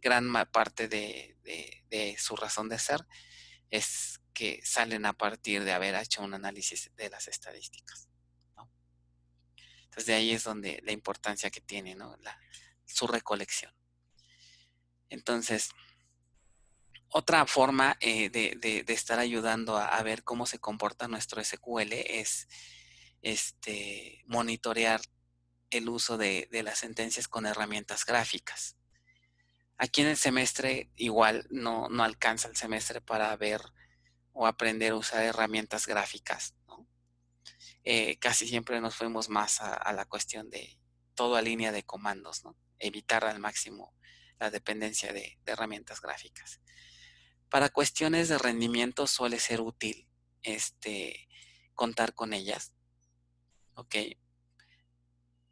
gran parte de su razón de ser es que salen a partir de haber hecho un análisis de las estadísticas, ¿no? Entonces de ahí es donde la importancia que tiene, ¿no? Su recolección. Entonces, otra forma de estar ayudando a ver cómo se comporta nuestro SQL es monitorear el uso de las sentencias con herramientas gráficas. Aquí en el semestre igual no alcanza el semestre para ver o aprender a usar herramientas gráficas, ¿no? Casi siempre nos fuimos más a la cuestión de toda línea de comandos, ¿no? Evitar al máximo la dependencia de herramientas gráficas. Para cuestiones de rendimiento suele ser útil contar con ellas, ¿ok?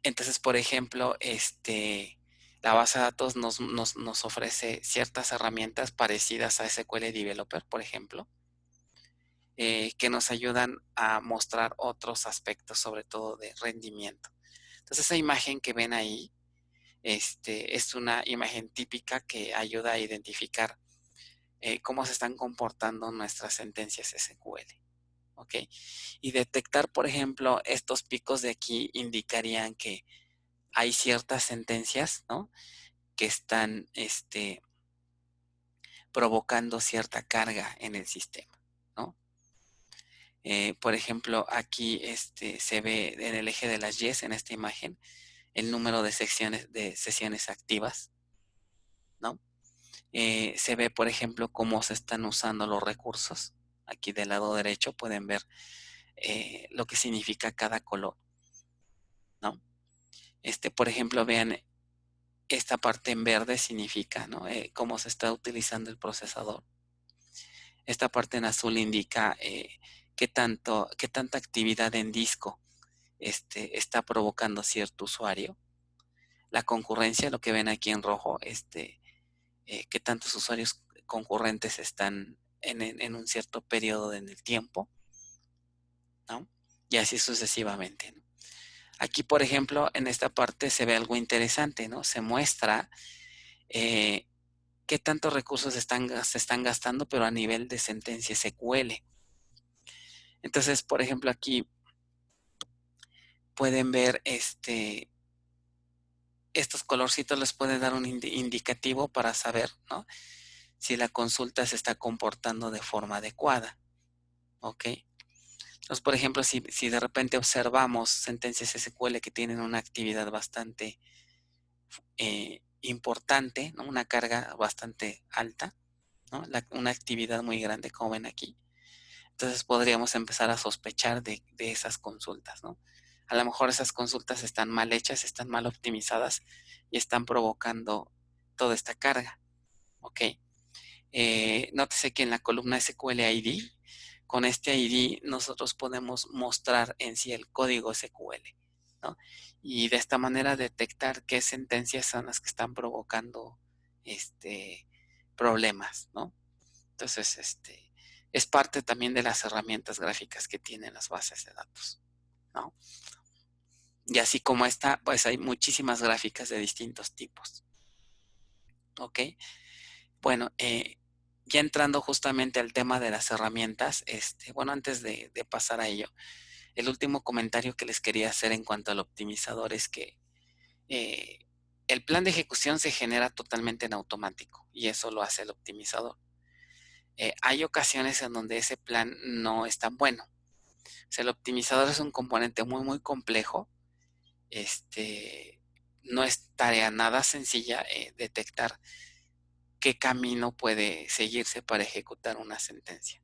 Entonces, por ejemplo, La base de datos nos ofrece ciertas herramientas parecidas a SQL Developer, por ejemplo, que nos ayudan a mostrar otros aspectos, sobre todo de rendimiento. Entonces, esa imagen que ven ahí, es una imagen típica que ayuda a identificar cómo se están comportando nuestras sentencias SQL. ¿Ok? Y detectar, por ejemplo, estos picos de aquí indicarían que hay ciertas sentencias, ¿no? Que están provocando cierta carga en el sistema, ¿no? Por ejemplo, aquí se ve en el eje de las Y's en esta imagen el número de sesiones activas, ¿no? Se ve, por ejemplo, cómo se están usando los recursos. Aquí del lado derecho pueden ver lo que significa cada color, ¿no? Por ejemplo, vean, esta parte en verde significa, ¿no? Cómo se está utilizando el procesador. Esta parte en azul indica qué tanta actividad en disco está provocando cierto usuario. La concurrencia, lo que ven aquí en rojo, qué tantos usuarios concurrentes están en un cierto periodo en el tiempo, ¿no? Y así sucesivamente, ¿no? Aquí, por ejemplo, en esta parte se ve algo interesante, ¿no? Se muestra eh, qué tantos recursos se están gastando, pero a nivel de sentencia SQL. Entonces, por ejemplo, aquí pueden ver estos colorcitos les pueden dar un indicativo para saber, ¿no? Si la consulta se está comportando de forma adecuada. ¿Ok? Entonces, por ejemplo, si de repente observamos sentencias SQL que tienen una actividad bastante importante, ¿no? Una carga bastante alta, ¿no? Una actividad muy grande, como ven aquí. Entonces podríamos empezar a sospechar de esas consultas, ¿no? A lo mejor esas consultas están mal hechas, están mal optimizadas y están provocando toda esta carga, ¿ok? Nótese que en la columna SQL ID, con este ID nosotros podemos mostrar en sí el código SQL, ¿no? Y de esta manera detectar qué sentencias son las que están provocando problemas, ¿no? Entonces, es parte también de las herramientas gráficas que tienen las bases de datos, ¿no? Y así como esta, pues hay muchísimas gráficas de distintos tipos, ¿ok? Bueno, ya entrando justamente al tema de las herramientas, bueno, antes de pasar a ello, el último comentario que les quería hacer en cuanto al optimizador es que eh, el plan de ejecución se genera totalmente en automático y eso lo hace el optimizador. Hay ocasiones en donde ese plan no es tan bueno. O sea, el optimizador es un componente muy, muy complejo. No es tarea nada sencilla detectar qué camino puede seguirse para ejecutar una sentencia.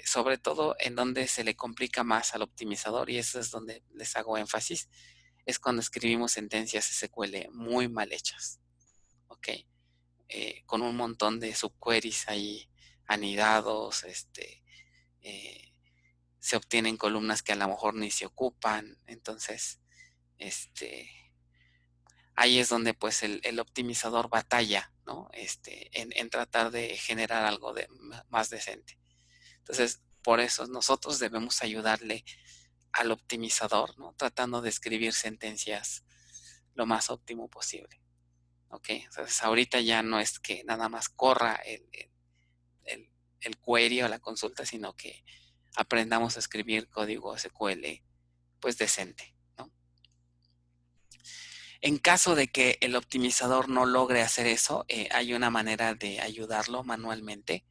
Sobre todo en donde se le complica más al optimizador, y eso es donde les hago énfasis, es cuando escribimos sentencias SQL muy mal hechas, ¿ok? Con un montón de subqueries ahí anidados, eh, se obtienen columnas que a lo mejor ni se ocupan, entonces, este, ahí es donde pues el optimizador batalla, ¿no? En tratar de generar algo más decente. Entonces, por eso nosotros debemos ayudarle al optimizador, ¿no? Tratando de escribir sentencias lo más óptimo posible. ¿Ok? Entonces, ahorita ya no es que nada más corra el, el query o la consulta, sino que aprendamos a escribir código SQL pues decente, ¿no? En caso de que el optimizador no logre hacer eso, hay una manera de ayudarlo manualmente.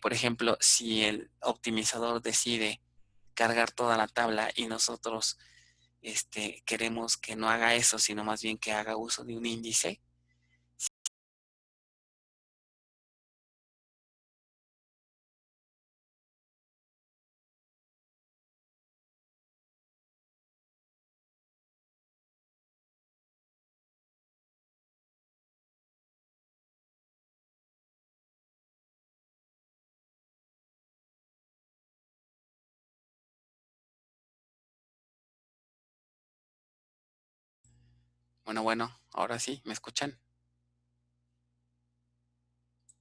Por ejemplo, si el optimizador decide cargar toda la tabla y nosotros queremos que no haga eso, sino más bien que haga uso de un índice. Bueno, ahora sí, ¿me escuchan?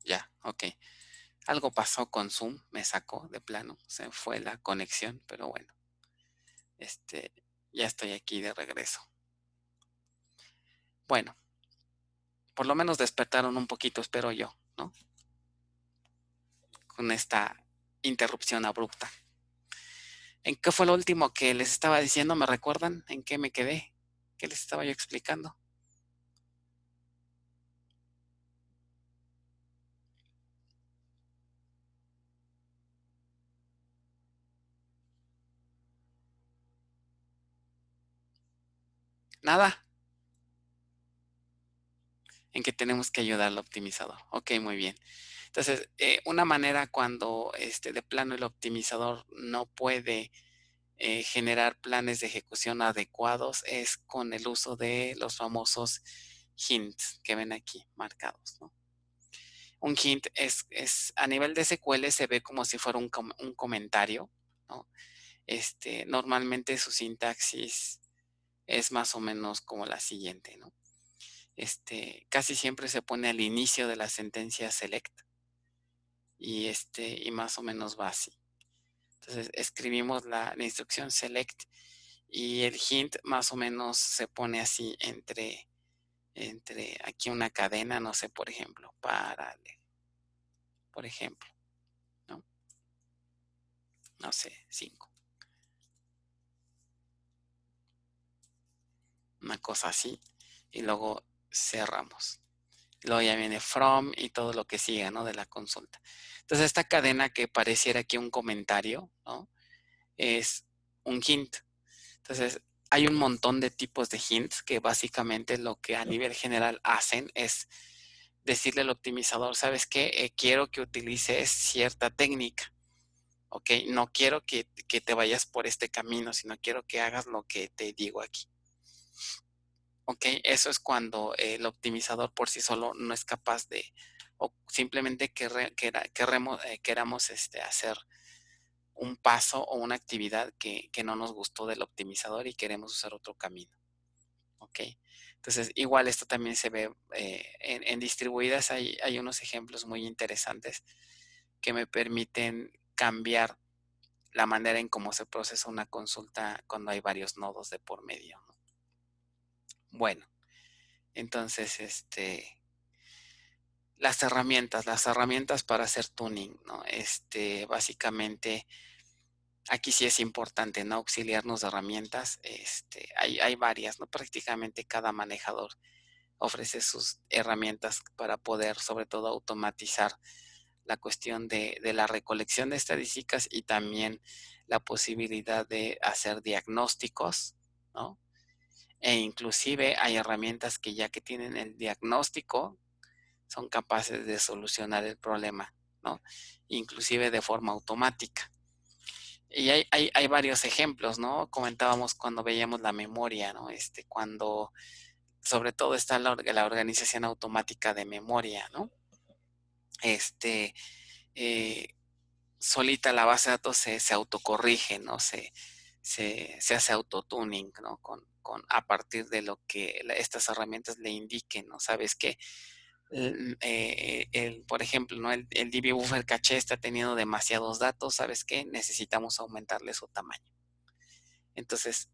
Ya, ok. Algo pasó con Zoom, me sacó de plano, se fue la conexión, pero bueno, este, ya estoy aquí de regreso. Bueno, por lo menos despertaron un poquito, espero yo, ¿no? Con esta interrupción abrupta. ¿En qué fue lo último que les estaba diciendo? ¿Me recuerdan? ¿En qué me quedé? ¿Qué les estaba yo explicando? Nada, en que tenemos que ayudar al optimizador. Ok, muy bien. Entonces, una manera cuando de plano el optimizador no puede generar planes de ejecución adecuados es con el uso de los famosos hints que ven aquí marcados, ¿no? Un hint es a nivel de SQL se ve como si fuera un comentario, ¿no? Normalmente su sintaxis es más o menos como la siguiente, ¿no? Casi siempre se pone al inicio de la sentencia select y más o menos va así. Entonces escribimos la instrucción select y el hint más o menos se pone así entre aquí una cadena, no sé, por ejemplo, párale, por ejemplo, ¿no? No sé, 5, una cosa así, y luego cerramos. Luego ya viene from y todo lo que siga, ¿no? De la consulta. Entonces esta cadena que pareciera aquí un comentario, ¿no? Es un hint. Entonces, hay un montón de tipos de hints que básicamente lo que a nivel general hacen es decirle al optimizador, ¿sabes qué? Quiero que utilices cierta técnica, ¿ok? No quiero que te vayas por este camino, sino quiero que hagas lo que te digo aquí, ¿ok? Eso es cuando el optimizador por sí solo no es capaz de, o simplemente queramos hacer un paso o una actividad que no nos gustó del optimizador y queremos usar otro camino. ¿Ok? Entonces, igual esto también se ve en distribuidas, hay unos ejemplos muy interesantes que me permiten cambiar la manera en cómo se procesa una consulta cuando hay varios nodos de por medio, ¿no? Bueno, entonces, las herramientas para hacer tuning, ¿no? Básicamente, aquí sí es importante, ¿no? Auxiliarnos de herramientas, hay varias, ¿no? Prácticamente cada manejador ofrece sus herramientas para poder, sobre todo, automatizar la cuestión de la recolección de estadísticas y también la posibilidad de hacer diagnósticos, ¿no? E inclusive hay herramientas que ya que tienen el diagnóstico, son capaces de solucionar el problema, ¿no? Inclusive de forma automática. Y hay varios ejemplos, ¿no? Comentábamos cuando veíamos la memoria, ¿no? Cuando sobre todo está la organización automática de memoria, ¿no? Este, eh, Solita la base de datos se autocorrige, ¿no? Se hace autotuning, ¿no? A partir de lo que estas herramientas le indiquen, ¿no? Sabes que, por ejemplo, ¿no? El DB Buffer Caché está teniendo demasiados datos, ¿sabes qué? Necesitamos aumentarle su tamaño. Entonces,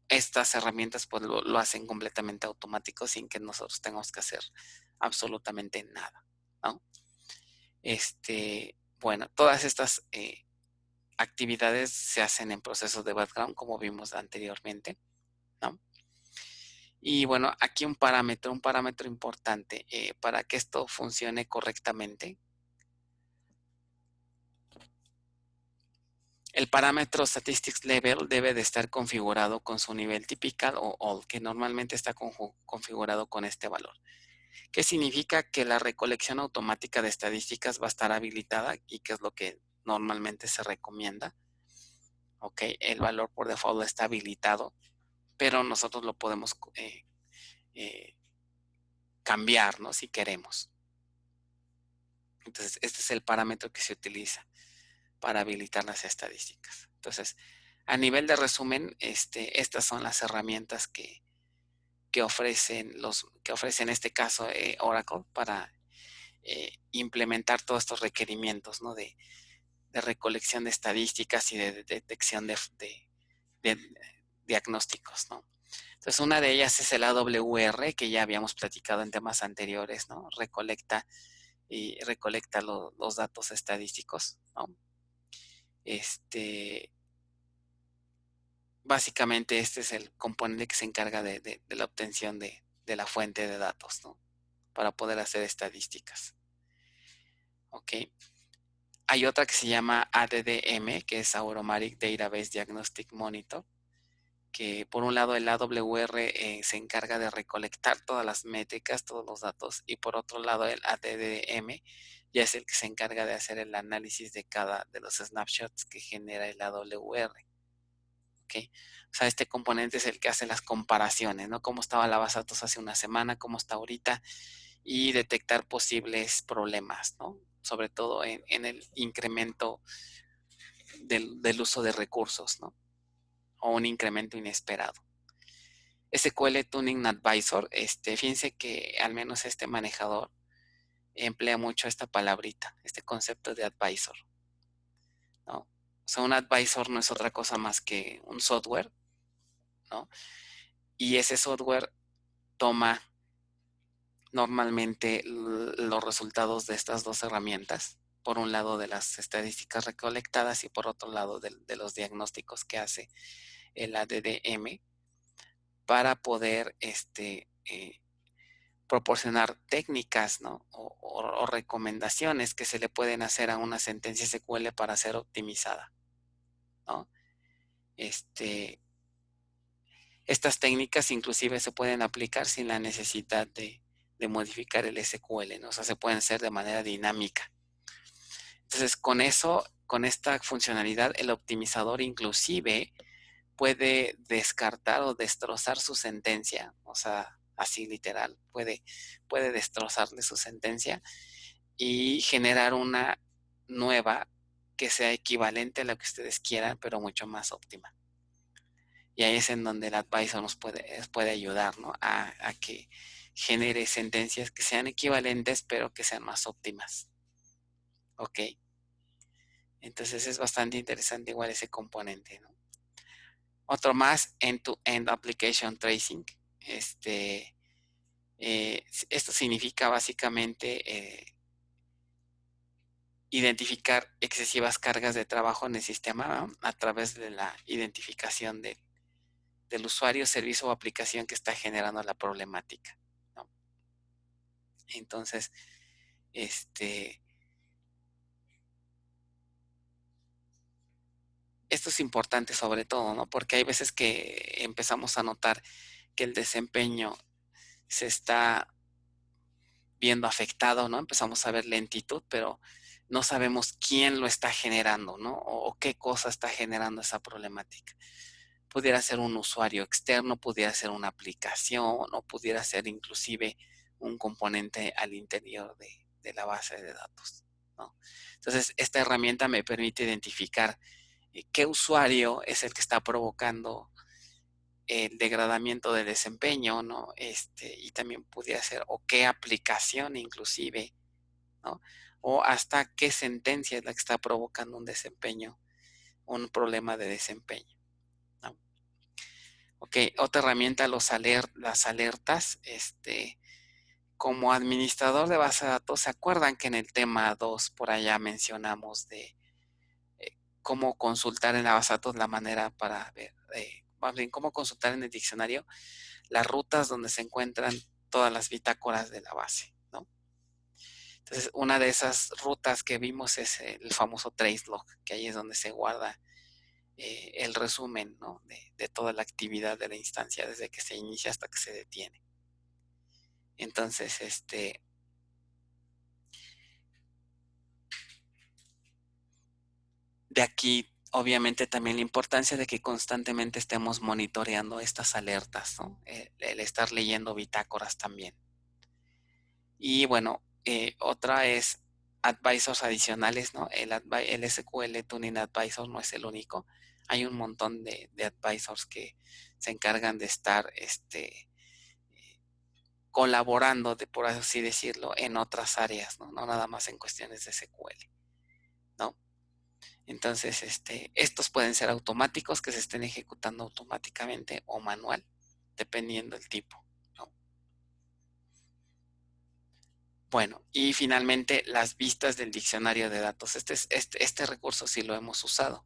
estas herramientas pues lo hacen completamente automático sin que nosotros tengamos que hacer absolutamente nada, ¿no? Bueno, todas estas actividades se hacen en procesos de background, como vimos anteriormente, ¿no? Y bueno, aquí un parámetro importante para que esto funcione correctamente. El parámetro Statistics Level debe de estar configurado con su nivel typical o all, que normalmente está configurado con este valor. ¿Qué significa? Que la recolección automática de estadísticas va a estar habilitada y que es lo que normalmente se recomienda. Ok, el valor por default está habilitado, pero nosotros lo podemos eh, cambiar, ¿no? Si queremos. Entonces, este es el parámetro que se utiliza para habilitar las estadísticas. Entonces, a nivel de resumen, estas son las herramientas que ofrece en este caso Oracle para implementar todos estos requerimientos, ¿no? De recolección de estadísticas y de detección de diagnósticos, ¿no? Entonces, una de ellas es el AWR, que ya habíamos platicado en temas anteriores, ¿no? Recolecta los datos estadísticos, ¿no? Básicamente este es el componente que se encarga de la obtención de la fuente de datos, ¿no? Para poder hacer estadísticas. ¿Ok? Hay otra que se llama ADDM, que es Automatic Database Diagnostic Monitor, que por un lado el AWR se encarga de recolectar todas las métricas, todos los datos, y por otro lado el ADDM ya es el que se encarga de hacer el análisis de cada de los snapshots que genera el AWR. ¿Okay? O sea, este componente es el que hace las comparaciones, ¿no? Cómo estaba la base de datos hace una semana, cómo está ahorita, y detectar posibles problemas, ¿no? Sobre todo en el incremento del uso de recursos, ¿no? O un incremento inesperado. SQL Tuning Advisor, fíjense que al menos este manejador emplea mucho esta palabrita, este concepto de advisor, ¿no? O sea, un advisor no es otra cosa más que un software, ¿no? Y ese software toma normalmente los resultados de estas dos herramientas, por un lado de las estadísticas recolectadas y por otro lado de los diagnósticos que hace el ADDM para poder proporcionar técnicas, ¿no? O recomendaciones que se le pueden hacer a una sentencia SQL para ser optimizada, ¿no? Estas técnicas inclusive se pueden aplicar sin la necesidad de modificar el SQL, ¿no? O sea, se pueden hacer de manera dinámica. Entonces, con eso, con esta funcionalidad, el optimizador inclusive puede descartar o destrozar su sentencia, o sea, así literal, puede destrozarle su sentencia y generar una nueva que sea equivalente a lo que ustedes quieran, pero mucho más óptima. Y ahí es en donde el advisor nos puede ayudar, ¿no? A que genere sentencias que sean equivalentes, pero que sean más óptimas. ¿Ok? Entonces es bastante interesante igual ese componente, ¿no? Otro más, End-to-End Application Tracing. Esto significa básicamente identificar excesivas cargas de trabajo en el sistema, ¿no? A través de la identificación del usuario, servicio o aplicación que está generando la problemática, ¿no? Entonces, esto es importante sobre todo, ¿no? Porque hay veces que empezamos a notar que el desempeño se está viendo afectado, ¿no? Empezamos a ver lentitud, pero no sabemos quién lo está generando, ¿no? O qué cosa está generando esa problemática. Pudiera ser un usuario externo, pudiera ser una aplicación, o pudiera ser inclusive un componente al interior de la base de datos, ¿no? Entonces, esta herramienta me permite identificar qué usuario es el que está provocando el degradamiento de desempeño, ¿no? Y también pudiera ser, o qué aplicación inclusive, ¿no? O hasta qué sentencia es la que está provocando un desempeño, un problema de desempeño, ¿no? Ok, otra herramienta, las alertas, como administrador de base de datos, ¿se acuerdan que en el tema 2 por allá mencionamos de cómo consultar en la base de datos la manera para ver, más bien, cómo consultar en el diccionario las rutas donde se encuentran todas las bitácoras de la base, ¿no? Entonces, una de esas rutas que vimos es el famoso trace log, que ahí es donde se guarda el resumen, ¿no? de toda la actividad de la instancia, desde que se inicia hasta que se detiene. Entonces, de aquí, obviamente, también la importancia de que constantemente estemos monitoreando estas alertas, ¿no? El estar leyendo bitácoras también. Y bueno, otra es advisors adicionales, ¿no? El SQL Tuning Advisor no es el único. Hay un montón de advisors que se encargan de estar colaborando, por así decirlo, en otras áreas, ¿no? No nada más en cuestiones de SQL, ¿no? Entonces, estos pueden ser automáticos, que se estén ejecutando automáticamente o manual, dependiendo del tipo, ¿no? Bueno, y finalmente las vistas del diccionario de datos. Este recurso sí lo hemos usado.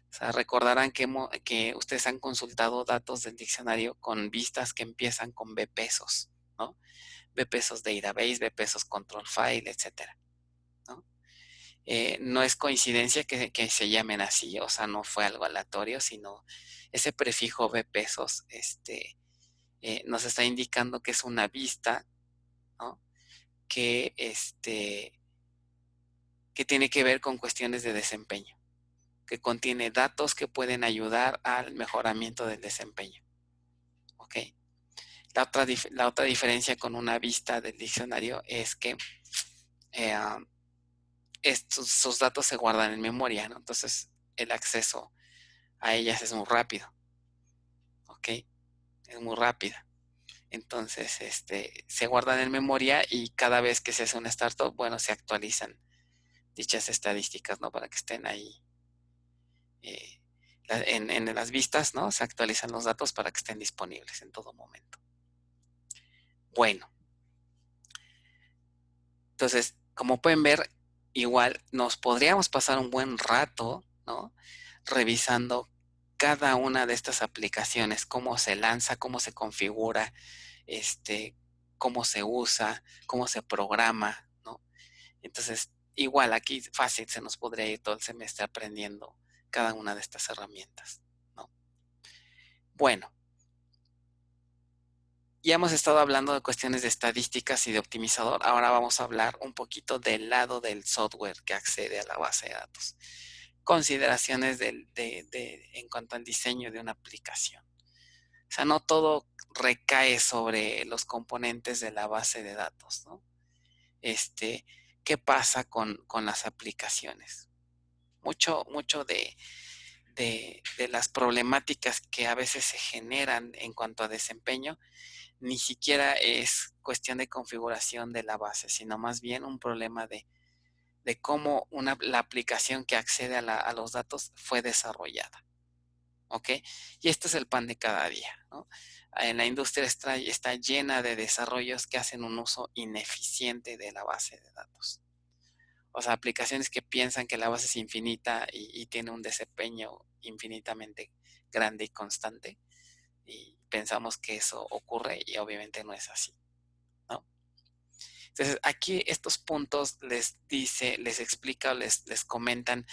O sea, recordarán que ustedes han consultado datos del diccionario con vistas que empiezan con B pesos, ¿no? B pesos database, B pesos control file, etcétera, ¿no? No es coincidencia que se llamen así, o sea, no fue algo aleatorio, sino ese prefijo B pesos, nos está indicando que es una vista, ¿no? Que, que tiene que ver con cuestiones de desempeño, que contiene datos que pueden ayudar al mejoramiento del desempeño, ¿ok? La otra diferencia con una vista del diccionario es que eh, sus datos se guardan en memoria, ¿no? Entonces el acceso a ellas es muy rápido, ¿ok? Es muy rápida. Entonces, se guardan en memoria y cada vez que se hace una startup, bueno, se actualizan dichas estadísticas, ¿no? Para que estén ahí eh, en las vistas, ¿no? Se actualizan los datos para que estén disponibles en todo momento. Bueno, entonces, como pueden ver, igual nos podríamos pasar un buen rato, ¿no? Revisando cada una de estas aplicaciones, cómo se lanza, cómo se configura, este, cómo se usa, cómo se programa, ¿no? Entonces, igual aquí fácil se nos podría ir todo el semestre aprendiendo cada una de estas herramientas, ¿no? Bueno, ya hemos estado hablando de cuestiones de estadísticas y de optimizador. Ahora vamos a hablar un poquito del lado del software que accede a la base de datos. Consideraciones en cuanto al diseño de una aplicación. O sea, no todo recae sobre los componentes de la base de datos, ¿no? ¿Qué pasa con las aplicaciones? Mucho de las problemáticas que a veces se generan en cuanto a desempeño ni siquiera es cuestión de configuración de la base, sino más bien un problema de cómo la aplicación que accede a los datos fue desarrollada. ¿Ok? Y esto es el pan de cada día, ¿no? En la industria está llena de desarrollos que hacen un uso ineficiente de la base de datos. O sea, aplicaciones que piensan que la base es infinita y tiene un desempeño infinitamente grande y constante. Y pensamos que eso ocurre y obviamente no es así, ¿no? Entonces, aquí estos puntos les explica o les comentan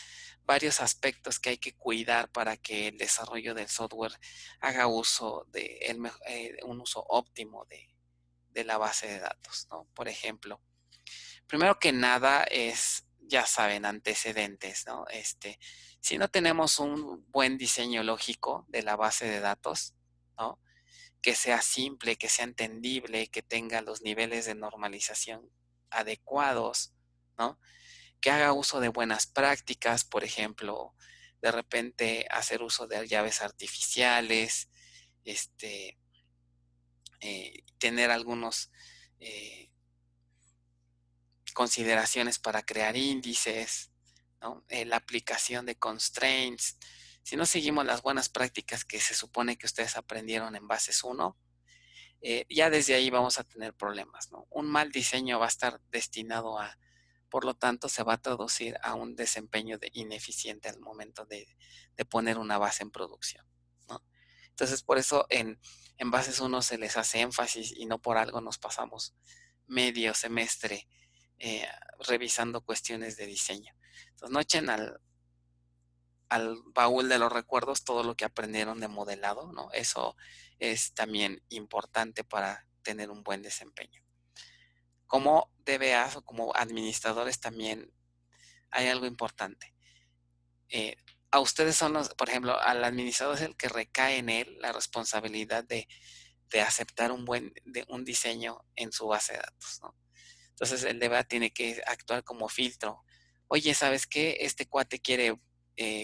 varios aspectos que hay que cuidar para que el desarrollo del software haga uso un uso óptimo de la base de datos, ¿no? Por ejemplo, primero que nada es, ya saben, antecedentes, ¿no? Si no tenemos un buen diseño lógico de la base de datos, ¿no? Que sea simple, que sea entendible, que tenga los niveles de normalización adecuados, ¿no? Que haga uso de buenas prácticas, por ejemplo, de repente hacer uso de llaves artificiales, tener algunos consideraciones para crear índices, ¿no? La aplicación de constraints. Si no seguimos las buenas prácticas que se supone que ustedes aprendieron en Bases 1, ya desde ahí vamos a tener problemas, ¿no? Un mal diseño va a estar destinado por lo tanto, se va a traducir a un desempeño ineficiente al momento de poner una base en producción, ¿no? Entonces, por eso en Bases 1 se les hace énfasis y no por algo nos pasamos medio semestre eh, revisando cuestiones de diseño. Entonces, no echen al baúl de los recuerdos todo lo que aprendieron de modelado, ¿no? Eso es también importante para tener un buen desempeño. Como DBAs o como administradores también hay algo importante. Eh, a ustedes son por ejemplo, al administrador es el que recae en él la responsabilidad de aceptar un diseño en su base de datos, ¿no? Entonces el DBA tiene que actuar como filtro. Oye, ¿sabes qué? Este cuate quiere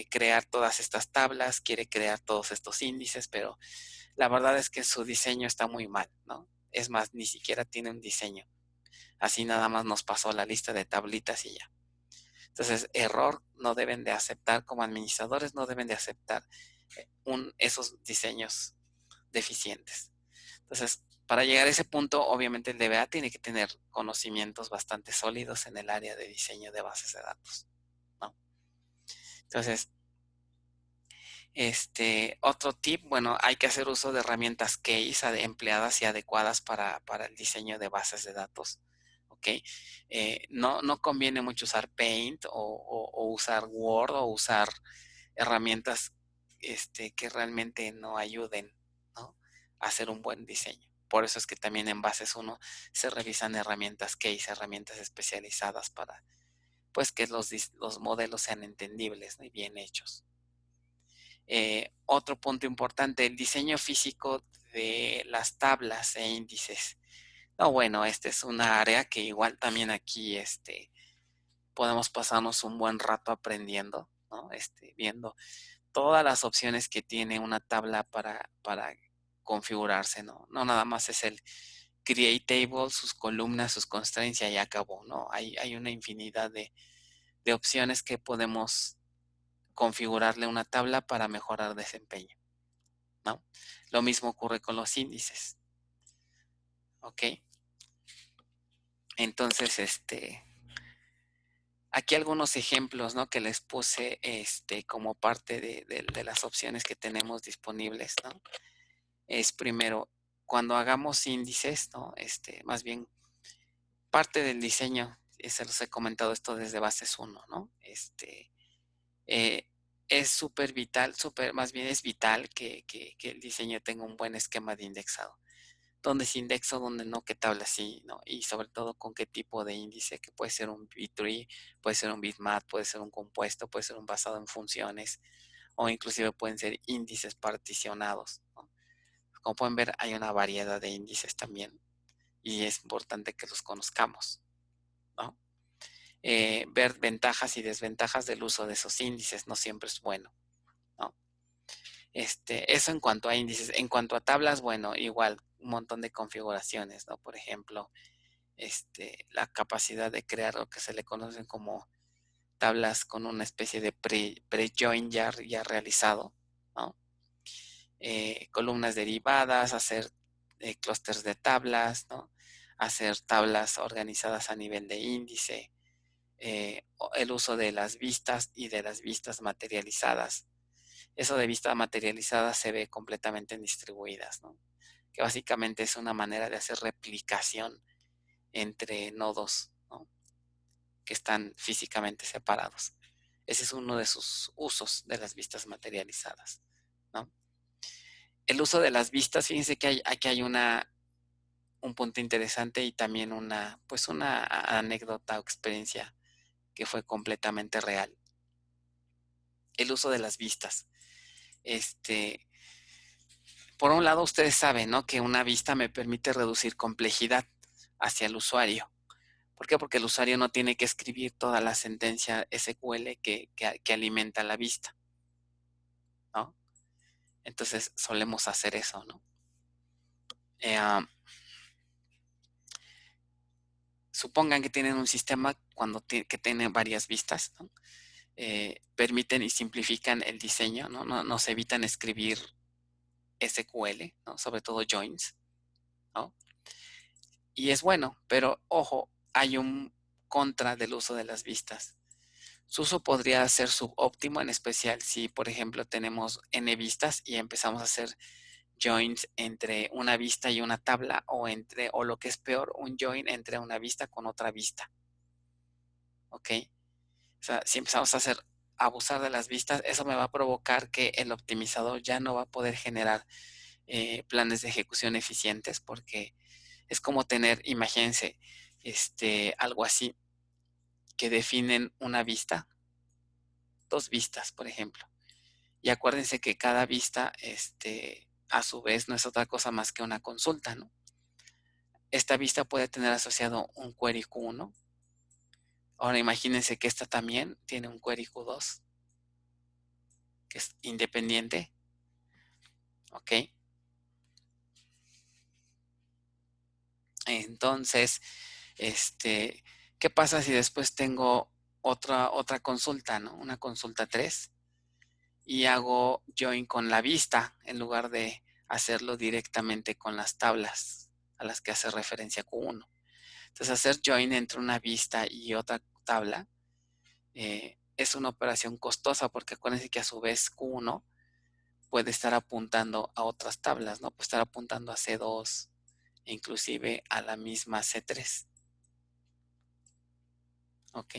crear todas estas tablas, quiere crear todos estos índices, pero la verdad es que su diseño está muy mal, ¿no? Es más, ni siquiera tiene un diseño. Así nada más nos pasó la lista de tablitas y ya. Entonces, error no deben de aceptar, como administradores no deben de aceptar esos diseños deficientes. Entonces, para llegar a ese punto, obviamente el DBA tiene que tener conocimientos bastante sólidos en el área de diseño de bases de datos, ¿no? Entonces, otro tip, bueno, hay que hacer uso de herramientas case empleadas y adecuadas para el diseño de bases de datos. ¿Ok? No conviene mucho usar Paint o usar Word o usar herramientas que realmente no ayuden, ¿no? A hacer un buen diseño. Por eso es que también en Bases 1 se revisan herramientas case, herramientas especializadas para pues que los modelos sean entendibles, ¿no? Y bien hechos. Otro punto importante, el diseño físico de las tablas e índices. No, bueno, este es una área que igual también aquí podemos pasarnos un buen rato aprendiendo, ¿no? Viendo todas las opciones que tiene una tabla para configurarse, ¿no? No nada más es el create table, sus columnas, sus constraints y ahí acabó, ¿no? Hay una infinidad de opciones que podemos configurarle una tabla para mejorar desempeño, ¿no? Lo mismo ocurre con los índices, ¿ok? Entonces, aquí algunos ejemplos, ¿no? Que les puse, como parte de las opciones que tenemos disponibles, ¿no? Es primero, cuando hagamos índices, ¿no? Más bien, parte del diseño, se los he comentado esto desde Bases 1, ¿no? Eh, es súper vital, más bien es vital que el diseño tenga un buen esquema de indexado. Dónde se indexo, dónde no, qué tabla sí, ¿no? Y sobre todo con qué tipo de índice, que puede ser un B-tree, puede ser un bitmap, puede ser un compuesto, puede ser un basado en funciones, o inclusive pueden ser índices particionados, ¿no? Como pueden ver, hay una variedad de índices también, y es importante que los conozcamos, ¿no? Ver ventajas y desventajas del uso de esos índices no siempre es bueno, ¿no? Eso en cuanto a índices. En cuanto a tablas, bueno, igual, un montón de configuraciones, ¿no? Por ejemplo, la capacidad de crear lo que se le conocen como tablas con una especie de pre-join ya realizado, ¿no? Columnas derivadas, hacer clústeres de tablas, ¿no? Hacer tablas organizadas a nivel de índice, el uso de las vistas y de las vistas materializadas. Eso de vistas materializadas se ve completamente en distribuidas, ¿no? Que básicamente es una manera de hacer replicación entre nodos, ¿no? Que están físicamente separados. Ese es uno de sus usos de las vistas materializadas, ¿no? El uso de las vistas, fíjense que aquí hay un punto interesante y también pues una anécdota o experiencia que fue completamente real. El uso de las vistas. Por un lado, ustedes saben, ¿no? Que una vista me permite reducir complejidad hacia el usuario. ¿Por qué? Porque el usuario no tiene que escribir toda la sentencia SQL que alimenta la vista, ¿no? Entonces solemos hacer eso, ¿no? Supongan que tienen un sistema que tiene varias vistas, ¿no? Permiten y simplifican el diseño, ¿no? Nos evitan escribir SQL, ¿no? Sobre todo joins, ¿no? Y es bueno, pero ojo, hay un contra del uso de las vistas. Su uso podría ser subóptimo, en especial si, por ejemplo, tenemos n vistas y empezamos a hacer joins entre una vista y una tabla o lo que es peor, un join entre una vista con otra vista. ¿Ok? O sea, si empezamos a abusar de las vistas, eso me va a provocar que el optimizador ya no va a poder generar planes de ejecución eficientes porque es como tener, imagínense, algo así, que definen una vista, dos vistas, por ejemplo. Y acuérdense que cada vista, a su vez, no es otra cosa más que una consulta, ¿no? Esta vista puede tener asociado un query Q1. Ahora imagínense que esta también tiene un query Q2, que es independiente, ¿ok? Entonces, ¿qué pasa si después tengo otra consulta, ¿no? Una consulta 3 y hago join con la vista en lugar de hacerlo directamente con las tablas a las que hace referencia Q1. Entonces, hacer join entre una vista y otra tabla es una operación costosa porque acuérdense que a su vez Q1 puede estar apuntando a otras tablas, ¿no? Puede estar apuntando a C2 e inclusive a la misma C3. ¿Ok?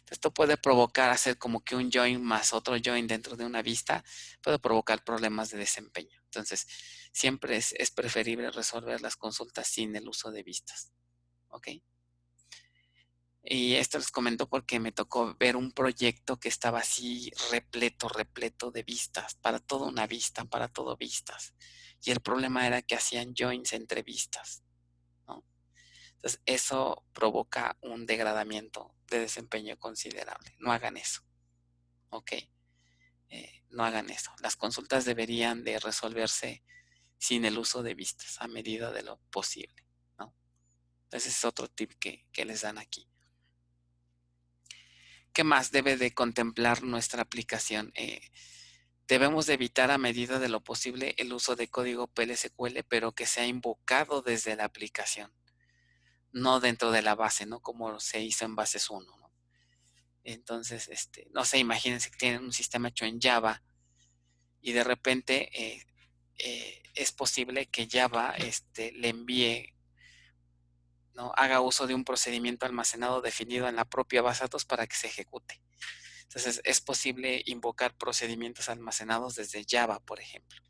Esto puede provocar hacer como que un join más otro join dentro de una vista, puede provocar problemas de desempeño. Entonces, siempre es preferible resolver las consultas sin el uso de vistas. ¿Ok? Y esto les comento porque me tocó ver un proyecto que estaba así repleto de vistas, para toda una vista, para todo vistas. Y el problema era que hacían joins entre vistas, ¿no? Entonces, eso provoca un degradamiento de desempeño considerable. No hagan eso, ¿ok? No hagan eso. Las consultas deberían de resolverse sin el uso de vistas a medida de lo posible, ¿no? Ese es otro tip que les dan aquí. ¿Qué más debe de contemplar nuestra aplicación? Debemos de evitar a medida de lo posible el uso de código PLSQL, pero que sea invocado desde la aplicación, no dentro de la base, ¿no? Como se hizo en bases 1, ¿no? Entonces, no sé, imagínense que tienen un sistema hecho en Java y de repente es posible que Java le envíe, ¿no? Haga uso de un procedimiento almacenado definido en la propia base de datos para que se ejecute. Entonces, es posible invocar procedimientos almacenados desde Java, por ejemplo.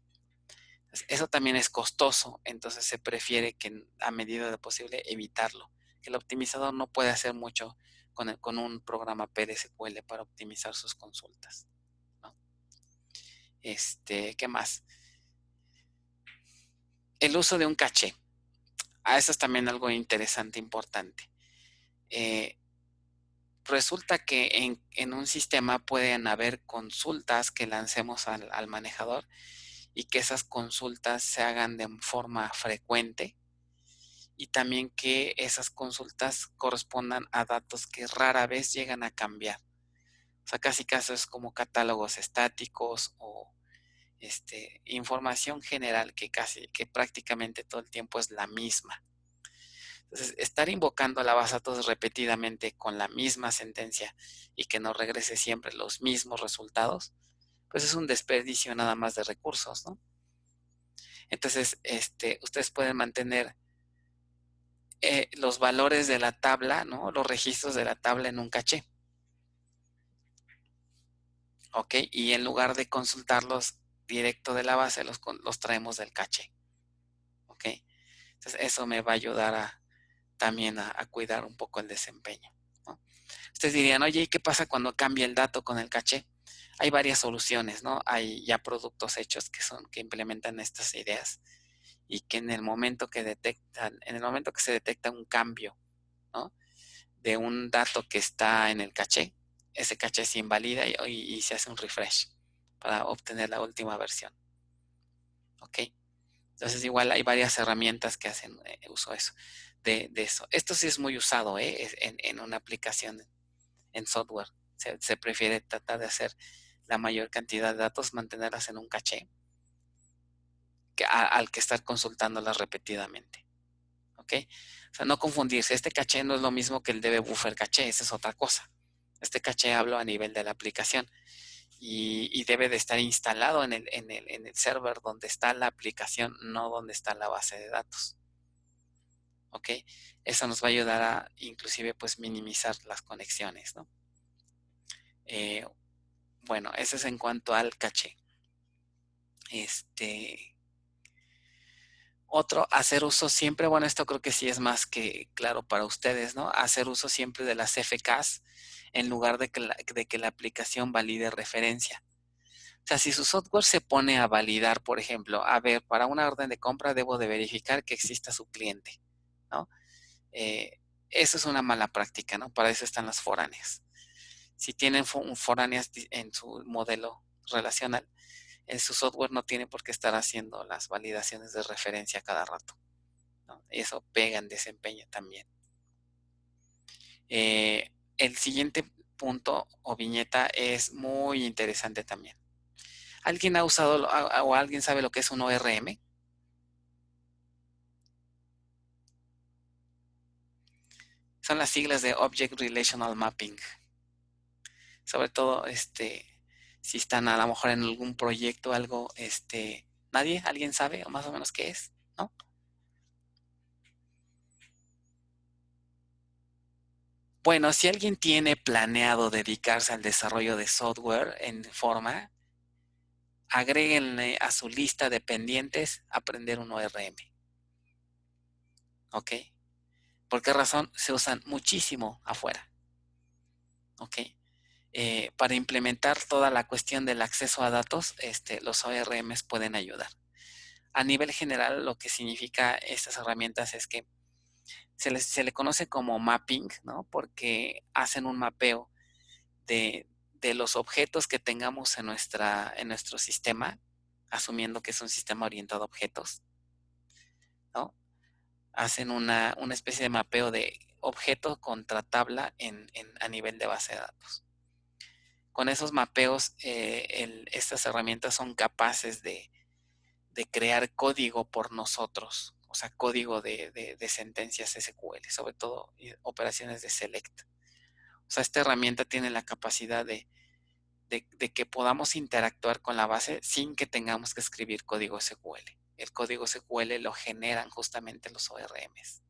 Entonces, eso también es costoso, entonces se prefiere que a medida de lo posible evitarlo. El optimizador no puede hacer mucho con un programa PLSQL para optimizar sus consultas, ¿no? ¿Qué más? El uso de un caché. Eso es también algo interesante, importante. Resulta que en un sistema pueden haber consultas que lancemos al manejador y que esas consultas se hagan de forma frecuente y también que esas consultas correspondan a datos que rara vez llegan a cambiar. O sea, casi es como catálogos estáticos o información general que prácticamente todo el tiempo es la misma. Entonces, estar invocando a la base de datos repetidamente con la misma sentencia y que nos regrese siempre los mismos resultados, pues es un desperdicio nada más de recursos, ¿no? Entonces, ustedes pueden mantener los valores de la tabla, ¿no? Los registros de la tabla en un caché, ¿ok? Y en lugar de consultarlos directo de la base, los traemos del caché, ¿ok? Entonces, eso me va a ayudar también a cuidar un poco el desempeño, ¿no? Ustedes dirían, oye, ¿y qué pasa cuando cambia el dato con el caché? Hay varias soluciones, ¿no? Hay ya productos hechos que implementan estas ideas y que en el momento que se detecta un cambio, ¿no? De un dato que está en el caché, ese caché se invalida y se hace un refresh para obtener la última versión, ¿ok? Entonces igual hay varias herramientas que hacen uso de eso. Esto sí es muy usado en una aplicación en software. Se prefiere tratar de hacer la mayor cantidad de datos, mantenerlas en un caché, al que estar consultándolas repetidamente. ¿Ok? O sea, no confundirse. Este caché no es lo mismo que el DB buffer caché, esa es otra cosa. Este caché hablo a nivel de la aplicación y debe de estar instalado en el server donde está la aplicación, no donde está la base de datos. ¿Ok? Eso nos va a ayudar a inclusive pues minimizar las conexiones, ¿no? Bueno, eso es en cuanto al caché. Otro, hacer uso siempre, bueno, esto creo que sí es más que claro para ustedes, ¿no? Hacer uso siempre de las FKs en lugar de que la aplicación valide referencia. O sea, si su software se pone a validar, por ejemplo, a ver, para una orden de compra debo de verificar que exista su cliente, ¿no? Eso es una mala práctica, ¿no? Para eso están las foráneas. Si tienen foráneas en su modelo relacional, en su software no tiene por qué estar haciendo las validaciones de referencia cada rato, ¿no? Eso pega en desempeño también. El siguiente punto o viñeta es muy interesante también. ¿Alguien ha usado o alguien sabe lo que es un ORM? Son las siglas de Object Relational Mapping. Sobre todo, si están a lo mejor en algún proyecto, algo, ¿nadie? ¿Alguien sabe o más o menos qué es? ¿No? Bueno, si alguien tiene planeado dedicarse al desarrollo de software en forma, agréguenle a su lista de pendientes aprender un ORM. ¿Ok? ¿Por qué razón? Se usan muchísimo afuera. ¿Ok? Para implementar toda la cuestión del acceso a datos, los ORMs pueden ayudar. A nivel general, lo que significa estas herramientas es que se le conoce como mapping, ¿no? Porque hacen un mapeo de los objetos que tengamos en nuestro sistema, asumiendo que es un sistema orientado a objetos, ¿no? Hacen una especie de mapeo de objeto contra tabla a nivel de base de datos. Con esos mapeos, estas herramientas son capaces de crear código por nosotros, o sea, código de sentencias SQL, sobre todo operaciones de select. O sea, esta herramienta tiene la capacidad de que podamos interactuar con la base sin que tengamos que escribir código SQL. El código SQL lo generan justamente los ORMs.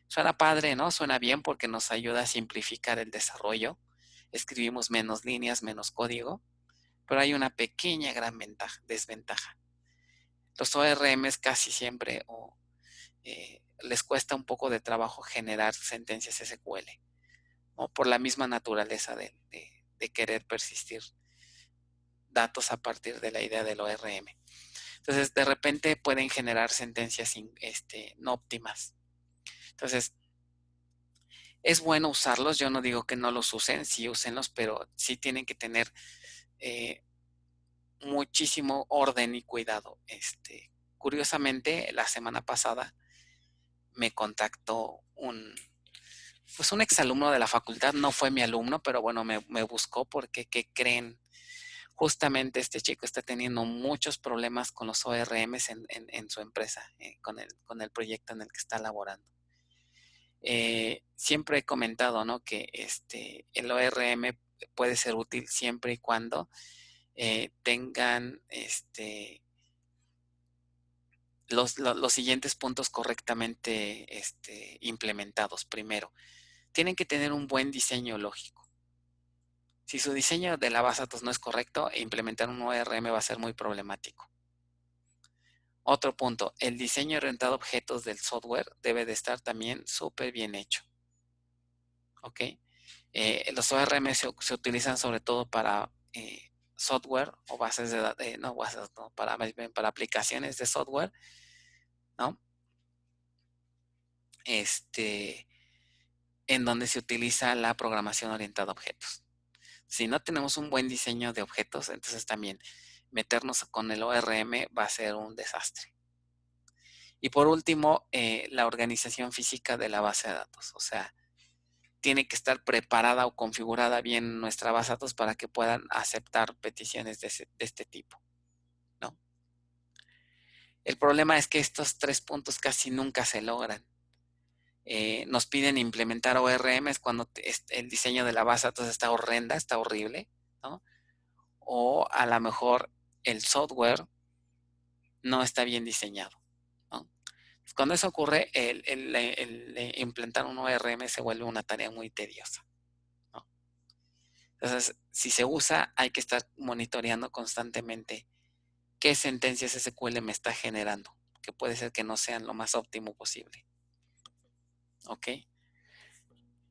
Suena padre, ¿no? Suena bien porque nos ayuda a simplificar el desarrollo. Escribimos menos líneas, menos código, pero hay una pequeña gran desventaja. Los ORMs casi siempre les cuesta un poco de trabajo generar sentencias SQL, ¿no? Por la misma naturaleza de querer persistir datos a partir de la idea del ORM. Entonces, de repente pueden generar sentencias no óptimas. Entonces, es bueno usarlos. Yo no digo que no los usen, sí úsenlos, pero sí tienen que tener muchísimo orden y cuidado. Curiosamente, la semana pasada me contactó pues un exalumno de la facultad, no fue mi alumno, pero bueno, me buscó porque, ¿qué creen? Justamente este chico está teniendo muchos problemas con los ORMs en su empresa, con el proyecto en el que está laborando. Siempre he comentado, ¿no? Que el ORM puede ser útil siempre y cuando tengan los siguientes puntos correctamente implementados. Primero, tienen que tener un buen diseño lógico. Si su diseño de la base de datos no es correcto, implementar un ORM va a ser muy problemático. Otro punto, el diseño orientado a objetos del software debe de estar también súper bien hecho. ¿Ok? Los ORM se utilizan sobre todo para software o bases de datos, no, bases, no, para aplicaciones de software, ¿no? En donde se utiliza la programación orientada a objetos. Si no tenemos un buen diseño de objetos, entonces también meternos con el ORM va a ser un desastre. Y por último, la organización física de la base de datos. O sea, tiene que estar preparada o configurada bien nuestra base de datos para que puedan aceptar peticiones de este tipo, ¿no? El problema es que estos 3 puntos casi nunca se logran. Nos piden implementar ORMs cuando el diseño de la base de datos está horrenda, está horrible, ¿no? O a lo mejor el software no está bien diseñado, ¿no? Cuando eso ocurre, el implantar un ORM se vuelve una tarea muy tediosa, ¿no? Entonces, si se usa, hay que estar monitoreando constantemente qué sentencias SQL me está generando, que puede ser que no sean lo más óptimo posible. ¿Ok?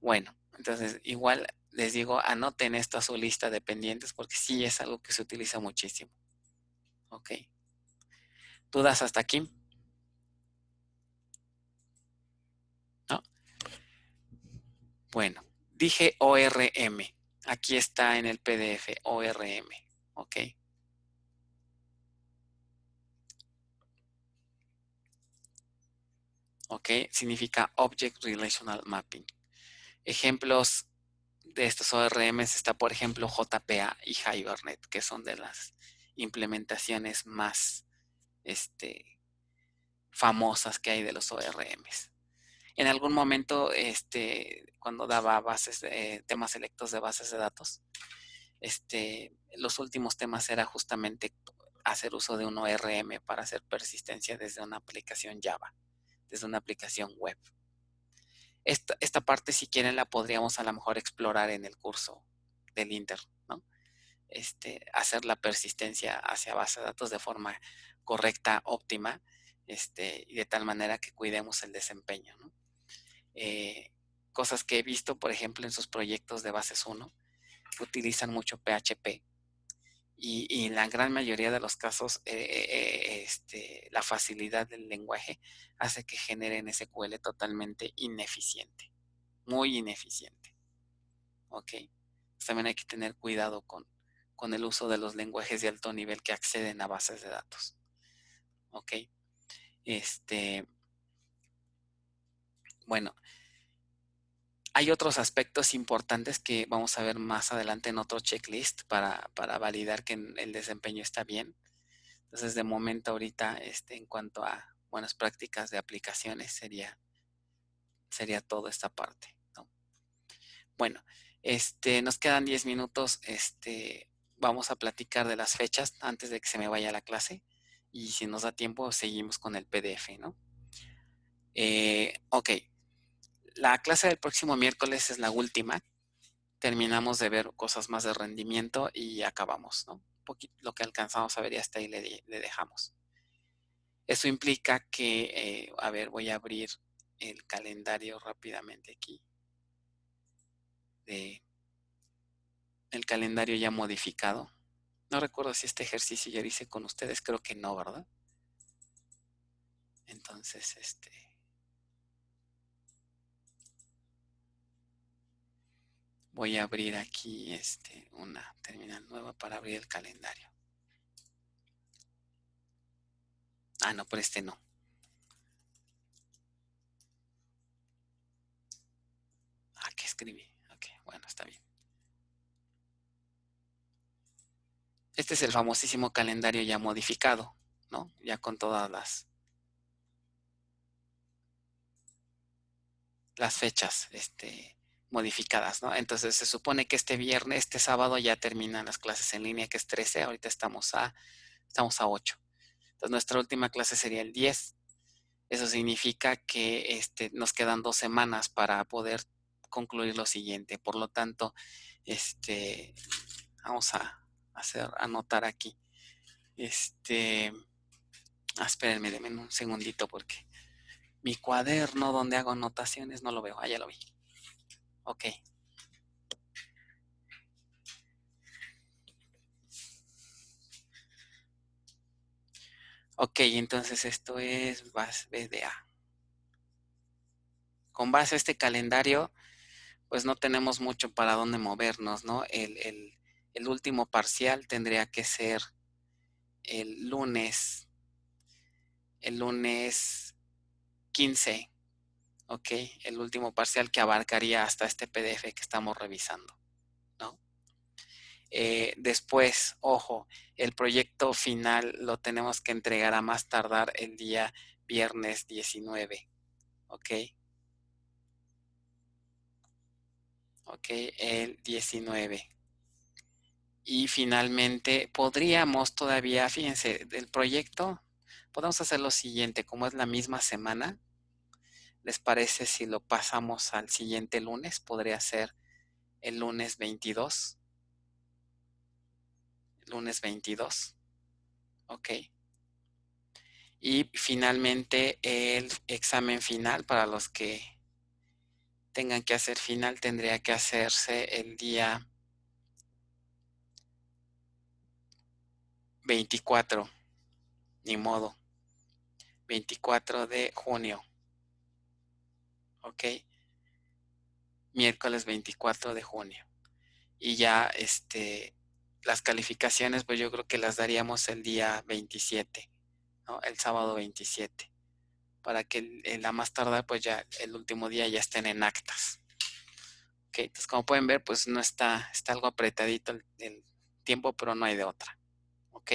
Bueno, entonces igual les digo, anoten esto a su lista de pendientes porque sí es algo que se utiliza muchísimo. ¿Ok? ¿Dudas hasta aquí? ¿No? Bueno, dije ORM. Aquí está en el PDF ORM. ¿Ok? ¿ok? Significa Object Relational Mapping. Ejemplos de estos ORMs está, por ejemplo, JPA y Hibernate, que son de las implementaciones más famosas que hay de los ORMs. En algún momento, cuando daba temas selectos de bases de datos, los últimos temas era justamente hacer uso de un ORM para hacer persistencia desde una aplicación Java, desde una aplicación web. Esta parte, si quieren, la podríamos a lo mejor explorar en el curso del Inter, ¿no? Hacer la persistencia hacia base de datos de forma correcta, óptima, y de tal manera que cuidemos el desempeño, ¿no? Cosas que he visto, por ejemplo, en sus proyectos de bases 1, utilizan mucho PHP y en la gran mayoría de los casos la facilidad del lenguaje hace que generen SQL totalmente ineficiente, muy ineficiente, ¿ok? Pues también hay que tener cuidado con el uso de los lenguajes de alto nivel que acceden a bases de datos, ¿ok? Bueno, hay otros aspectos importantes que vamos a ver más adelante en otro checklist para validar que el desempeño está bien. Entonces, de momento ahorita, en cuanto a buenas prácticas de aplicaciones, sería toda esta parte, ¿no? Bueno, nos quedan 10 minutos. Vamos a platicar de las fechas antes de que se me vaya la clase. Y si nos da tiempo, seguimos con el PDF, ¿no? Ok, la clase del próximo miércoles es la última. Terminamos de ver cosas más de rendimiento y acabamos, ¿no? Lo que alcanzamos a ver y hasta ahí le dejamos. Eso implica que, a ver, voy a abrir el calendario rápidamente aquí. El calendario ya modificado. No recuerdo si este ejercicio ya lo hice con ustedes, creo que no, ¿verdad? Entonces, voy a abrir aquí una terminal nueva para abrir el calendario. Ah, no, pero no. Ah, ¿qué escribí? Ok, bueno, está bien. Este es el famosísimo calendario ya modificado, ¿no? Ya con todas las fechas, modificadas, ¿no? Entonces se supone que este sábado ya terminan las clases en línea, que es 13, ahorita estamos a 8. Entonces nuestra última clase sería el 10. Eso significa que nos quedan 2 semanas para poder concluir lo siguiente. Por lo tanto, vamos a anotar aquí. Espérenme, denme un segundito porque mi cuaderno donde hago anotaciones no lo veo. Ah, ya lo vi. Ok. Ok, entonces esto es BDA. Con base a este calendario, pues no tenemos mucho para dónde movernos, ¿no? El último parcial tendría que ser el lunes 15, ¿ok? El último parcial que abarcaría hasta este PDF que estamos revisando, ¿no? Después, ojo, el proyecto final lo tenemos que entregar a más tardar el día viernes 19, ¿ok? Ok, el 19. Y finalmente podríamos todavía, fíjense, del proyecto, podemos hacer lo siguiente, como es la misma semana, ¿les parece si lo pasamos al siguiente lunes? Podría ser el lunes 22, ok. Y finalmente el examen final para los que tengan que hacer final tendría que hacerse el día 24, ni modo, 24 de junio, ok. Miércoles 24 de junio. Y ya las calificaciones, pues yo creo que las daríamos el día 27, ¿no? El sábado 27. para que la más tardar, pues ya el último día ya estén en actas. Ok, entonces como pueden ver, pues no está algo apretadito el tiempo, pero no hay de otra. Ok,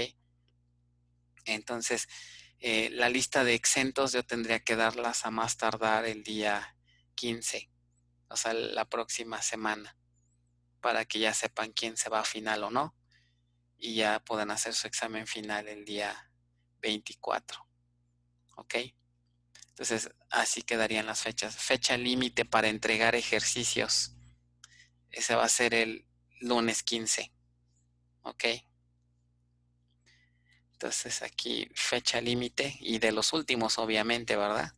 entonces la lista de exentos yo tendría que darlas a más tardar el día 15, o sea, la próxima semana, para que ya sepan quién se va a final o no, y ya puedan hacer su examen final el día 24. ¿Ok? Entonces, así quedarían las fechas. Fecha límite para entregar ejercicios. Ese va a ser el lunes 15. ¿Ok? Entonces aquí fecha límite y de los últimos, obviamente, ¿verdad?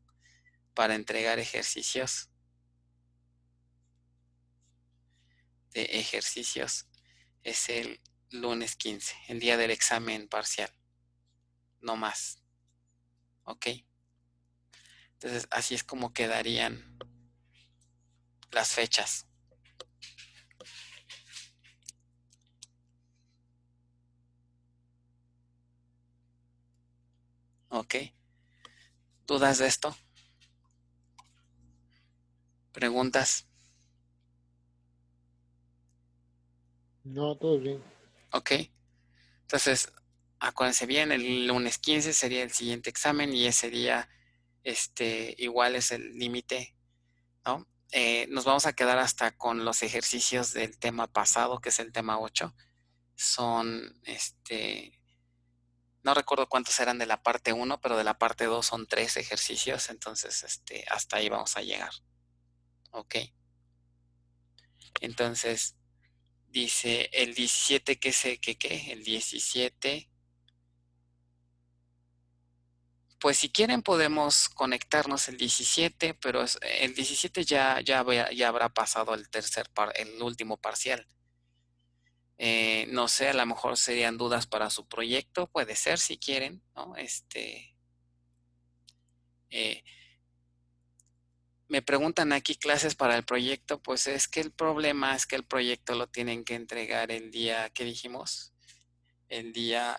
Para entregar ejercicios. De ejercicios es el lunes 15, el día del examen parcial. No más. ¿Ok? Entonces, así es como quedarían las fechas. ¿Ok? ¿Dudas de esto? ¿Preguntas? No, todo bien. ¿Ok? Entonces, acuérdense bien, el lunes 15 sería el siguiente examen y ese día, igual es el límite, ¿no? Nos vamos a quedar hasta con los ejercicios del tema pasado, que es el tema 8. Son, no recuerdo cuántos eran de la parte 1, pero de la parte 2 son 3 ejercicios, entonces, hasta ahí vamos a llegar, ¿ok? Entonces, dice el 17, ¿qué? El 17. Pues si quieren podemos conectarnos el 17, pero el 17 ya habrá pasado el último parcial. No sé, a lo mejor serían dudas para su proyecto, puede ser si quieren, ¿no? Eh, Me preguntan aquí clases para el proyecto, pues es que el problema es que el proyecto lo tienen que entregar el día, ¿qué dijimos? El día,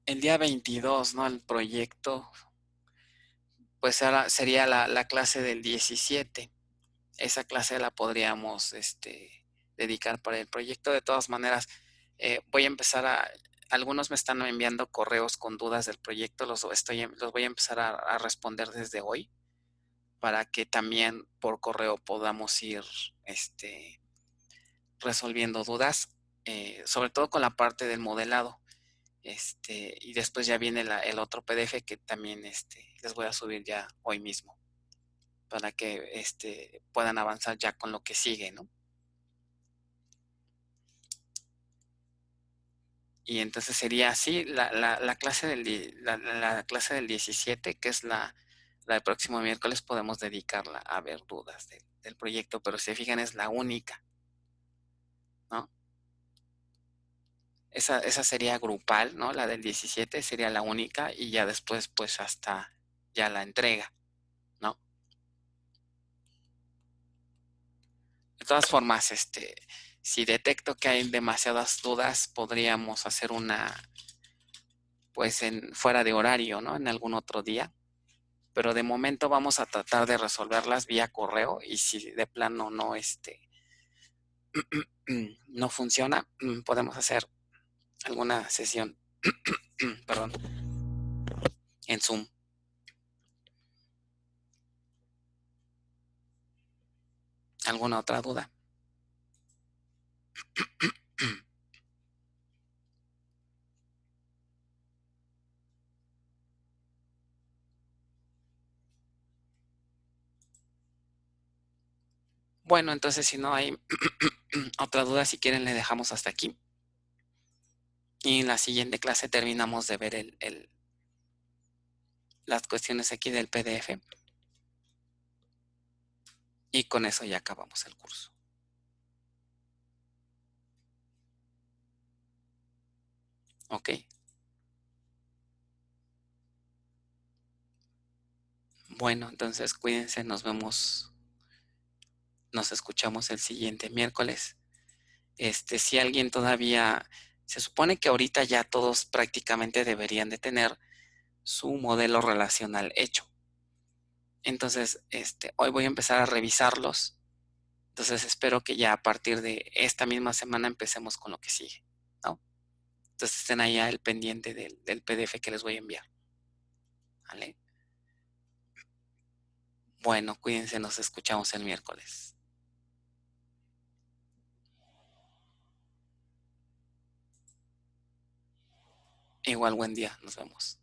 el día 22, ¿no? El proyecto, pues ahora sería la clase del 17. Esa clase la podríamos, dedicar para el proyecto. De todas maneras, voy a empezar algunos me están enviando correos con dudas del proyecto, los voy a empezar a responder desde hoy, para que también por correo podamos ir, resolviendo dudas, sobre todo con la parte del modelado. Y después ya viene el otro PDF que también, les voy a subir ya hoy mismo, para que, puedan avanzar ya con lo que sigue, ¿no? Y entonces sería así, la clase la clase del 17, que es la del próximo miércoles, podemos dedicarla a ver dudas del proyecto, pero si se fijan es la única, ¿no? Esa sería grupal, ¿no? La del 17 sería la única y ya después pues hasta ya la entrega, ¿no? De todas formas, si detecto que hay demasiadas dudas, podríamos hacer una, pues fuera de horario, ¿no? En algún otro día. Pero de momento vamos a tratar de resolverlas vía correo y si de plano no, no funciona, podemos hacer alguna sesión, perdón, en Zoom. ¿Alguna otra duda? Bueno, entonces si no hay otra duda, si quieren le dejamos hasta aquí. Y en la siguiente clase terminamos de ver las cuestiones aquí del PDF. Y con eso ya acabamos el curso. ¿Ok? Bueno, entonces cuídense, nos escuchamos el siguiente miércoles. Si alguien todavía Se supone que ahorita ya todos prácticamente deberían de tener su modelo relacional hecho. Entonces, hoy voy a empezar a revisarlos. Entonces, espero que ya a partir de esta misma semana empecemos con lo que sigue, ¿no? Entonces, estén ahí al pendiente del PDF que les voy a enviar, ¿vale? Bueno, cuídense, nos escuchamos el miércoles. Igual, buen día, nos vemos.